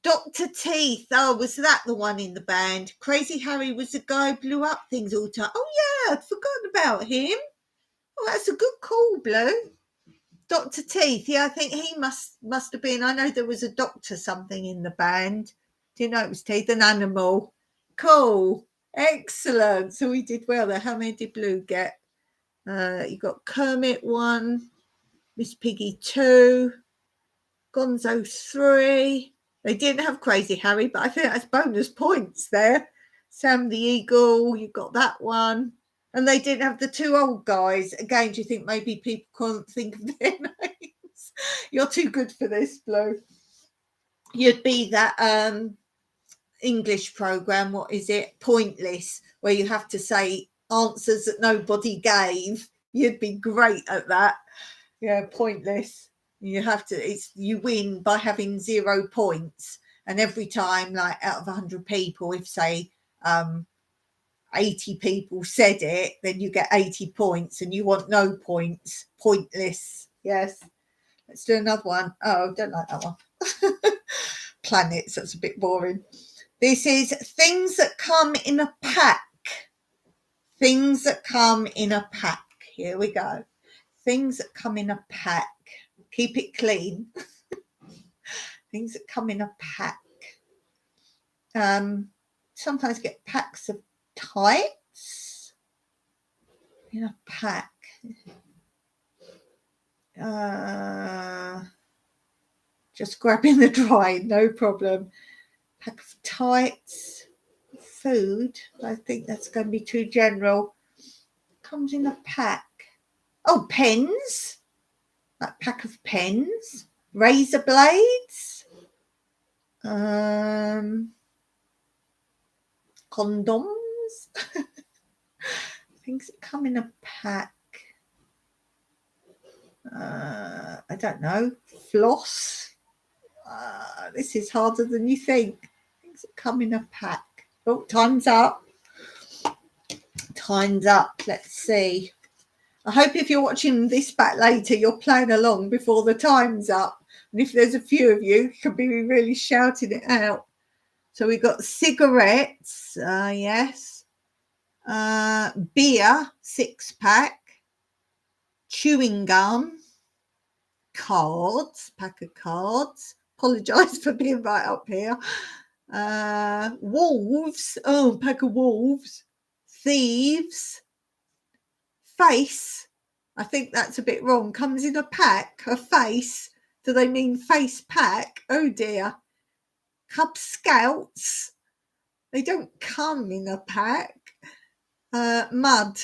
Dr. Teeth. Oh, was that the one in the band? Crazy Harry was the guy who blew up things all the time. Oh, yeah, I'd forgotten about him. Oh, that's a good call, Blue. Dr. Teeth. Yeah, I think he must have been. I know there was a doctor something in the band. Do you know it was Teeth? An animal. Cool. Excellent. So we did well there. How many did Blue get? You got Kermit 1, Miss Piggy 2, Gonzo 3. They didn't have Crazy Harry, but I think that's bonus points there. Sam the Eagle, you got that one. And they didn't have the two old guys. Again, do you think maybe people can't think of their names? You're too good for this, Blue. You'd be that English program, what is it? Pointless, where you have to say answers that nobody gave. You'd be great at that. Yeah, Pointless. You win by having 0 points, and every time, like out of 100 people, if say 80 people said it, then you get 80 points, and you want no points. Pointless. Yes. Let's do another one. Oh, I don't like that one. Planets, that's a bit boring. This is things that come in a pack. Things that come in a pack. Here we go. Things that come in a pack. Keep it clean. Things that come in a pack. Sometimes get packs of tights in a pack. Just grabbing the dry, no problem. Pack of tights. Food. I think that's going to be too general. Comes in a pack. Oh, pens. That pack of pens. Razor blades. Condoms. Things that come in a pack. I don't know. Floss. This is harder than you think. things that come in a pack. Oh, time's up. Time's up. Let's see. I hope if you're watching this back later, you're playing along before the time's up. And if there's a few of you, you could be really shouting it out. So we've got cigarettes, yes. Beer, 6-pack. Chewing gum. Cards, pack of cards. Apologise for being right up here. Wolves, pack of wolves. Thieves. Face, I think that's a bit wrong. Comes in a pack, a face. Do they mean face pack? Oh dear. Cub Scouts. They don't come in a pack. Mud.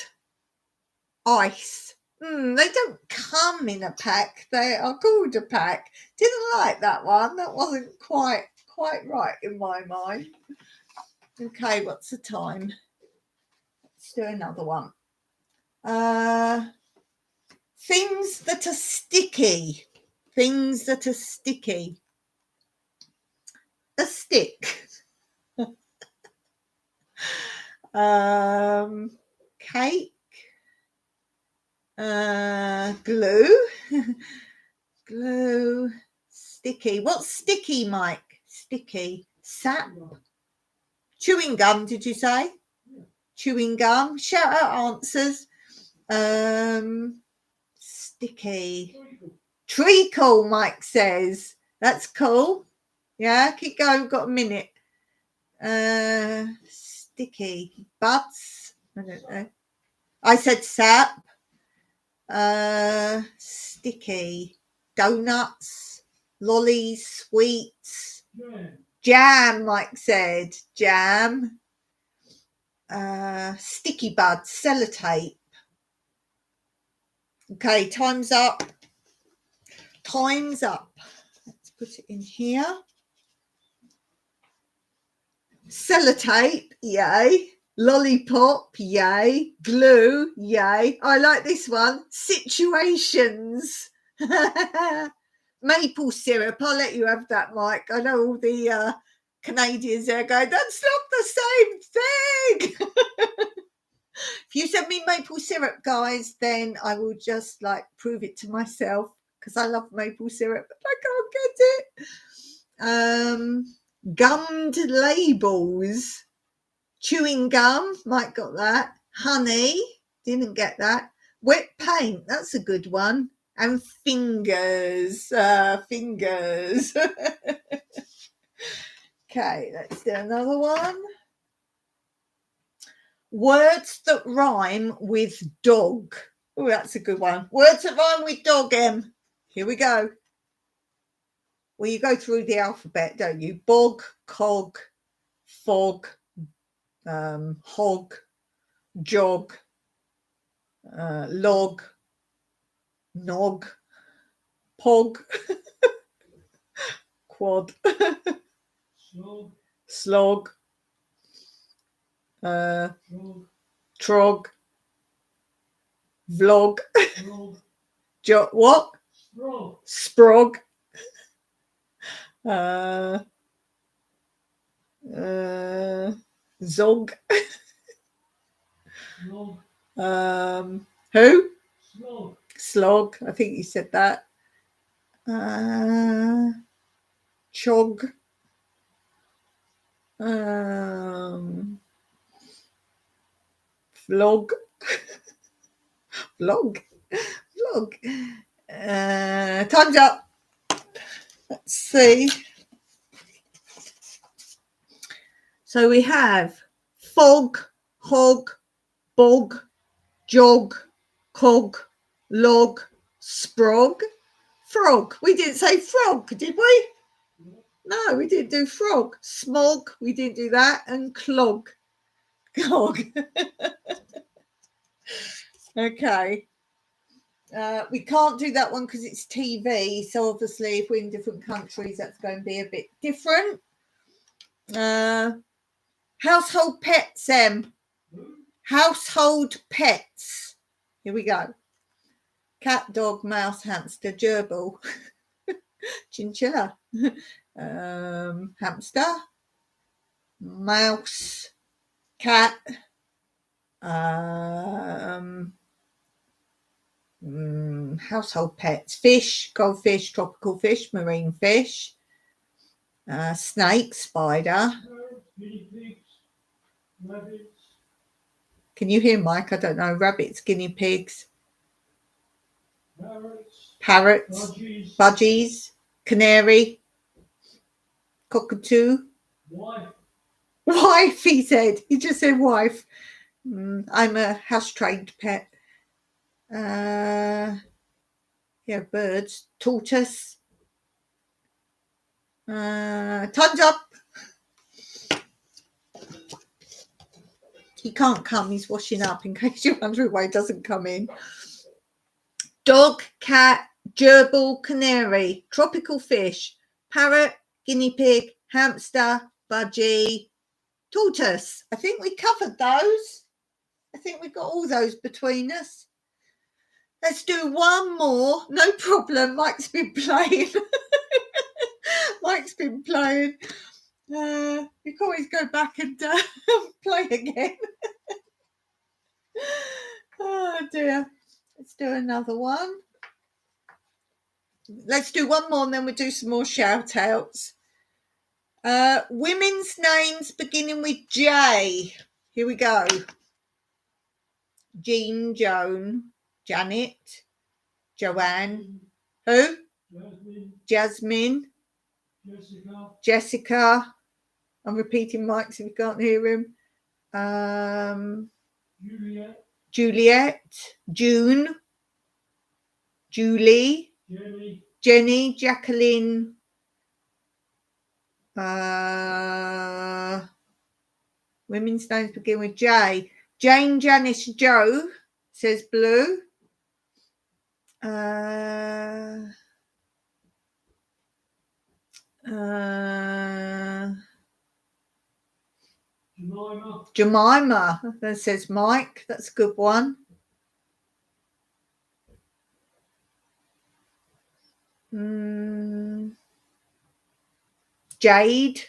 Ice. They don't come in a pack. They are called a pack. Didn't like that one. That wasn't quite right in my mind. Okay, what's the time? Let's do another one. Things that are sticky. Things that are sticky. A stick. Cake. Glue. Glue. Sticky. What's sticky, Mike? Sticky. Sap. Chewing gum, did you say? Chewing gum. Shout out answers. Sticky. Treacle, Mike says. That's cool. Yeah, keep going. We've got a minute. Sticky. Buds. I don't know. I said sap. Sticky. Donuts. Lollies. Sweets. Jam, Mike said. Jam. Sticky buds. Sellotape. Okay, time's up. Time's up. Let's put it in here. Sellotape, yay. Lollipop, yay. Glue, yay. I like this one. Situations. Maple syrup. I'll let you have that, Mike. I know all the Canadians there going, that's not the same thing. If you send me maple syrup, guys, then I will just prove it to myself because I love maple syrup, but I can't get it. Gummed labels. Chewing gum, Mike got that. Honey, didn't get that. Wet paint, that's a good one. And fingers, fingers. Okay, let's do another one. Words that rhyme with dog. Oh, that's a good one. Words that rhyme with dog, Em. Here we go. Well, you go through the alphabet, don't you? Bog, cog, fog, hog, jog, log, nog, pog, quad, slog, trog, vlog, what? Sprog. Zog. Who? Slog. I think you said that. Chog. Vlog. Vlog. Vlog. Time's up. Let's see. So we have fog, hog, bog, jog, cog, log, sprog, frog. We didn't say frog, did we? No, we didn't do frog. Smog, we didn't do that. And clog. Clog. Okay. We can't do that one because it's TV. So obviously if we're in different countries, that's going to be a bit different. Household pets, Em. Household pets. Here we go. Cat, dog, mouse, hamster, gerbil, chinchilla, hamster, mouse, cat, household pets, fish, goldfish, tropical fish, marine fish, snake, spider. Can you hear Mike? I don't know. Rabbits, guinea pigs, parrots, budgies, canary, cockatoo. Wife, he said. He just said wife. I'm a house-trained pet. Yeah, birds, tortoise. Time's up. He can't come. He's washing up in case you're wondering why he doesn't come in. Dog, cat, gerbil, canary, tropical fish, parrot, guinea pig, hamster, budgie, tortoise. I think we covered those. I think we've got all those between us. Let's do one more. No problem. Mike's been playing. Mike's been playing. You can always go back and play again. Oh dear. Let's do another one. Let's do one more and then we'll do some more shout outs. Women's names beginning with J. Here we go. Jean, Joan, Janet, Joanne. Who? Jasmine. Jessica. I'm repeating Mike so if you can't hear him. Juliet. June. Julie. Jenny. Jacqueline. Women's names begin with J. Jane, Janice, Joe, says Blue. Jemima, that says Mike. That's a good one. Jade.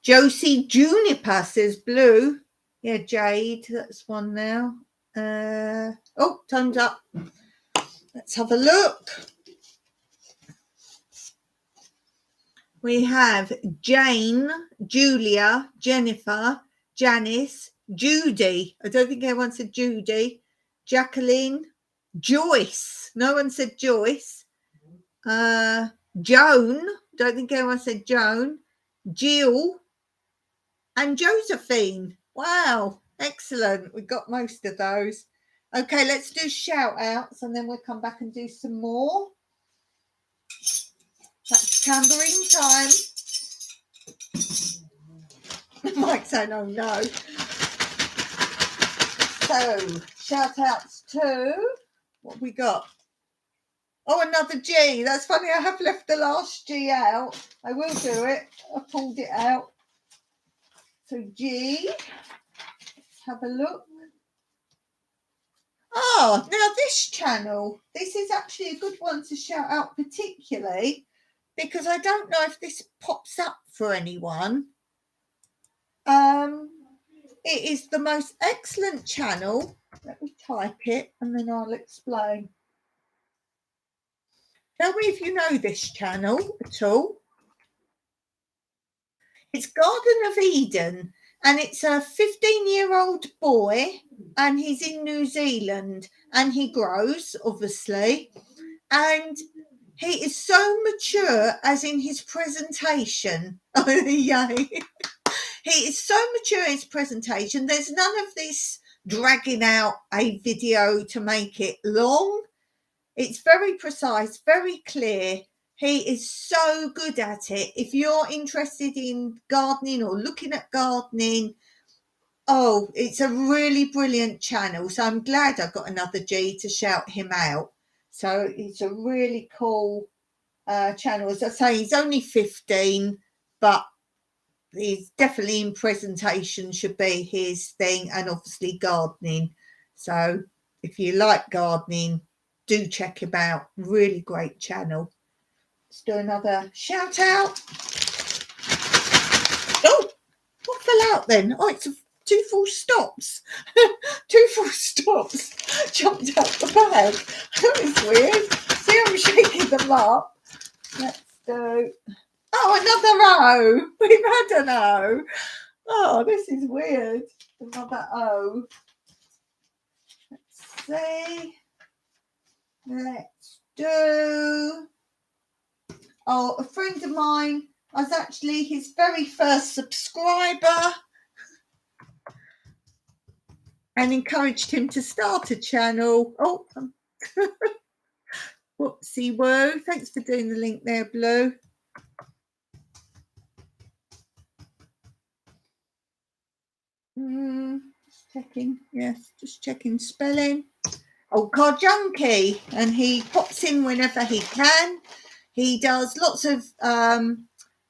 Josie Juniper, says Blue. Yeah, Jade, that's one now. Oh, time's up. Let's have a look. We have Jane, Julia, Jennifer, Janice, Judy. I don't think anyone said Judy. Jacqueline, Joyce. No one said Joyce. Joan. Don't think anyone said Joan. Jill and Josephine. Wow, excellent. We got most of those. Okay, let's do shout outs and then we'll come back and do some more. That's tambourine time. Mike saying, oh no. So, shout outs to, what have we got? Oh, another G. That's funny. I have left the last G out. I will do it. I pulled it out. So G. Let's have a look. Oh, now this channel. This is actually a good one to shout out particularly because I don't know if this pops up for anyone. It is the most excellent channel. Let me type it and then I'll explain. Tell me if you know this channel at all. It's Garden of Eden, and it's a 15-year-old boy, and he's in New Zealand, and he grows, obviously, and he is so mature as in his presentation. Oh, yay. He is so mature in his presentation. There's none of this dragging out a video to make it long. It's very precise, very clear. He is so good at it. If you're interested in gardening or looking at gardening, oh, it's a really brilliant channel. So I'm glad I got another G to shout him out. So it's a really cool channel. As I say, he's only 15, but he's definitely in presentation should be his thing, and obviously gardening. So if you like gardening, do check him out. Really great channel. Let's do another shout out. Oh, What fell out then? Oh, it's two full stops. Two full stops jumped out the bag. That is weird. See, I'm shaking them up. Let's do. Oh, another O. We've had an O. Oh, this is weird. Another O. Let's see. Let's do. Oh, a friend of mine. I was actually his very first subscriber and encouraged him to start a channel. Oh, whoopsie woo. Thanks for doing the link there, Blue. Just checking. Yes, just checking spelling. Oh, Car Junkie, and he pops in whenever he can. He does lots of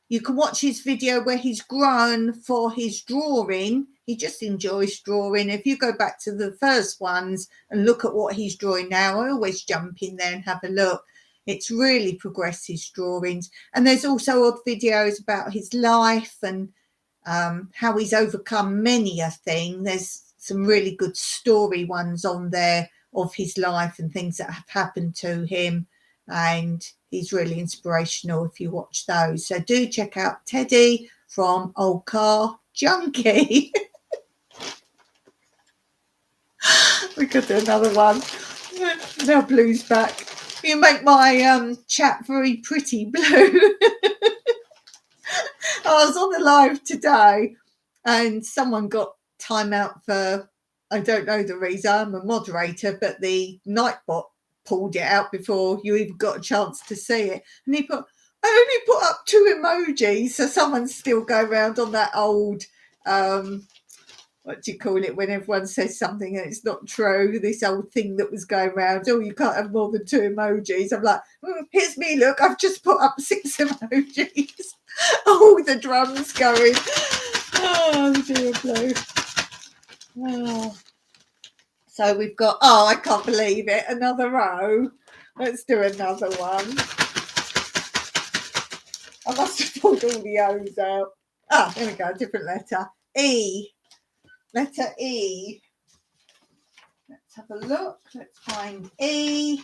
you can watch his video where he's grown for his drawing. He just enjoys drawing. If you go back to the first ones and look at what he's drawing now, I always jump in there and have a look. It's really progressed his drawings. And there's also odd videos about his life and how he's overcome many a thing. There's some really good story ones on there of his life and things that have happened to him. And he's really inspirational if you watch those. So do check out Teddy from Old Car Junkie. We could do another one. Now Blue's back. You make my chat very pretty, Blue. I was on the live today and someone got time out for, I don't know the reason, I'm a moderator, but the Nightbot pulled it out before you even got a chance to see it. And he put, I only put up 2 emojis. So someone's still going around on that old, what do you call it, when everyone says something and it's not true, this old thing that was going around, oh, you can't have more than 2 emojis. I'm like, here's me, look, I've just put up 6 emojis. Oh, the drums going. Oh, dear Blue. Oh. So we've got, oh, I can't believe it, another row. Let's do another one. I must have pulled all the O's out. Ah, there we go, different letter. E. Letter E. Let's have a look. Let's find E.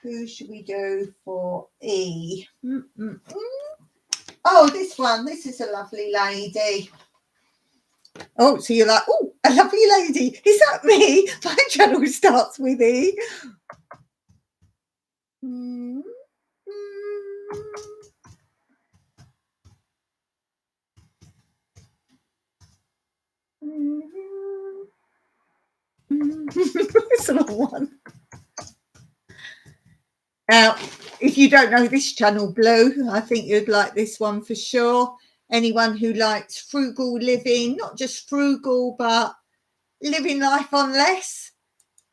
Who should we do for E? Oh, this one. This is a lovely lady. Oh, so you're like, oh, a lovely lady. Is that me? My channel starts with E. It's another one. Now, if you don't know this channel, Blue, I think you'd like this one for sure. Anyone who likes frugal living, not just frugal, but living life on less.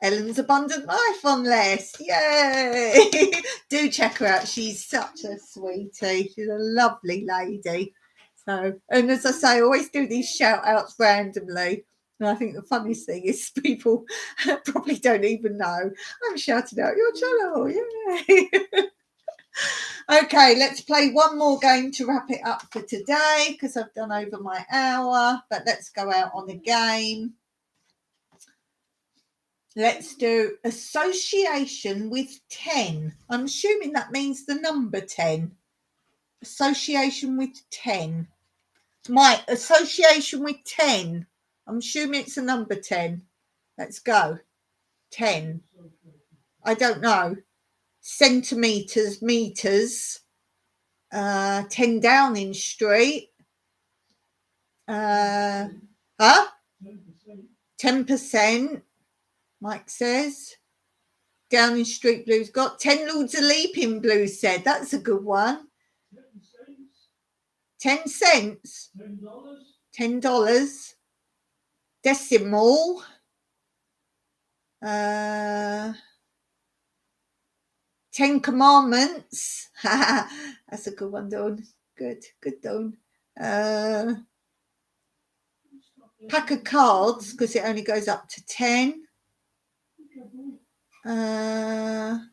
Ellen's Abundant Life on Less. Yay! Do check her out. She's such a sweetie. She's a lovely lady. So, and as I say, I always do these shout outs randomly. And I think the funniest thing is people probably don't even know I'm shouting out your channel. Yay! Okay, let's play one more game to wrap it up for today because I've done over my hour. But let's go out on a game. Let's do association with 10. I'm assuming that means the number 10. Association with 10. My association with 10. I'm assuming it's a number 10. Let's go. 10. I don't know. Centimetres, meters. 10 Downing Street. 10%. Mike says. Downing Street Blue's got 10 Lords of Leaping, Blue said. That's a good one. 10 cents. $10. Decimal. 10 Commandments. That's a good one, Dawn. Good, Dawn. Pack of cards, because it only goes up to 10. 10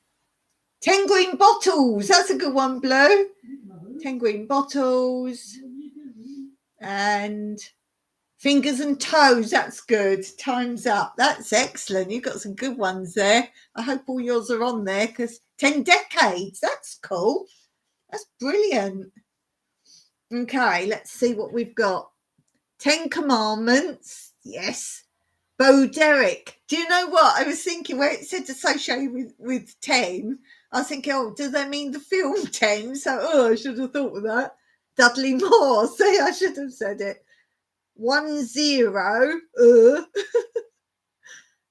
green bottles. That's a good one, Blue. 10 green bottles. and fingers and toes. That's good. Time's up. That's excellent. You've got some good ones there. I hope all yours are on there, because 10 decades. That's cool. That's brilliant. Okay, let's see what we've got. 10 Commandments. Yes. Bo Derek. Do you know what? I was thinking where it said associated with 10, I was thinking, oh, does that mean the film 10? So, I should have thought of that. Dudley Moore. See, I should have said it. 10.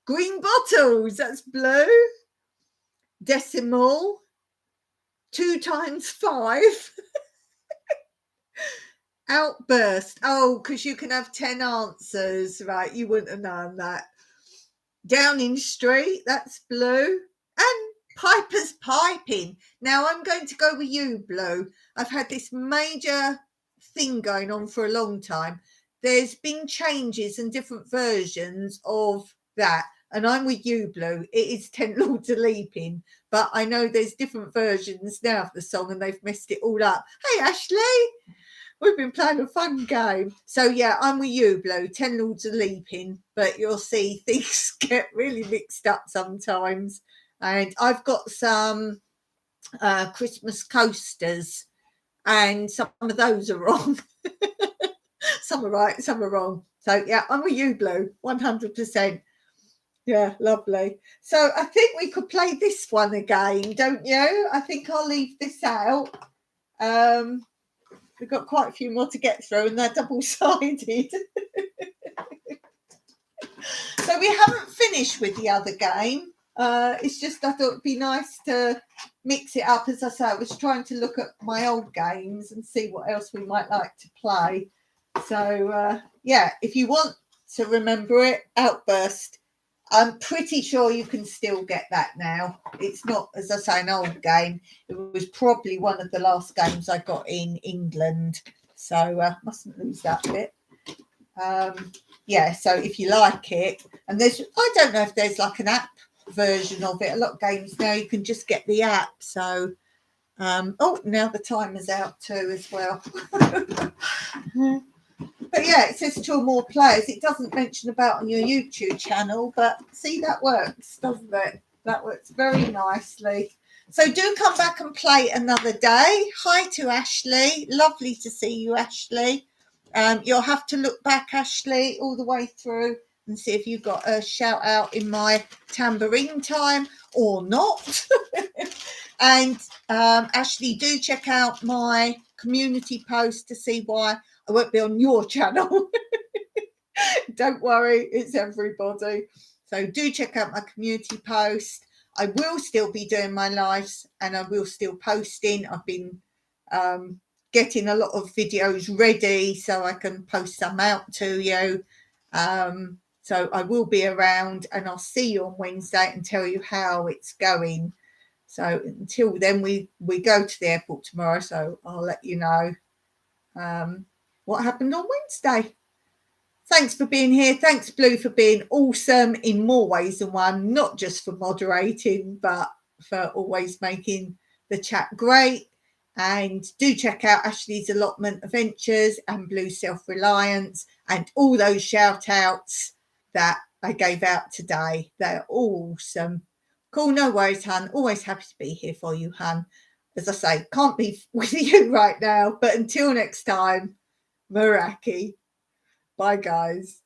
Green bottles. That's blue. Decimal. 2 times 5. Outburst. Oh, because you can have 10 answers, right? You wouldn't have known that. Downing Street, that's blue. And Piper's Piping. Now I'm going to go with you, Blue. I've had this major thing going on for a long time. There's been changes and different versions of that. And I'm with you, Blue. It is 10 Lords of Leaping. But I know there's different versions now of the song and they've messed it all up. Hey, Ashley. We've been playing a fun game. So, yeah, I'm with you, Blue. 10 Lords of Leaping. But you'll see things get really mixed up sometimes. And I've got some Christmas coasters. And some of those are wrong. Some are right, some are wrong. So, yeah, I'm with you, Blue. 100%. Yeah, lovely. So, I think we could play this one again, don't you? I think I'll leave this out. We've got quite a few more to get through and they're double-sided. So we haven't finished with the other game. It's just I thought it'd be nice to mix it up. As I say, I was trying to look at my old games and see what else we might like to play. So, yeah, if you want to remember it, Outburst. I'm pretty sure you can still get that now. It's not, as I say, an old game. It was probably one of the last games I got in England. So mustn't lose that bit. Yeah, so if you like it, and I don't know if there's like an app version of it. A lot of games now you can just get the app. So, oh, now the timer's out too as well. But yeah, it says 2 or more players. It doesn't mention about on your YouTube channel, but see, that works, doesn't it? That works very nicely. So do come back and play another day. Hi to Ashley. Lovely to see you, Ashley. You'll have to look back, Ashley, all the way through and see if you got a shout out in my tambourine time or not. And Ashley, do check out my community post to see why I won't be on your channel. Don't worry, it's everybody. So do check out my community post. I will still be doing my lives and I will still posting. I've been getting a lot of videos ready so I can post some out to you. So I will be around and I'll see you on Wednesday and tell you how it's going. So until then, we go to the airport tomorrow, so I'll let you know what happened on Wednesday. Thanks for being here. Thanks, Blue, for being awesome in more ways than one, not just for moderating, but for always making the chat great. And do check out Ashley's Allotment Adventures and Blue Self-Reliance and all those shout-outs that I gave out today. They're awesome. Cool, no worries, hun. Always happy to be here for you, hun. As I say, can't be with you right now, but until next time, Meraki. Bye, guys.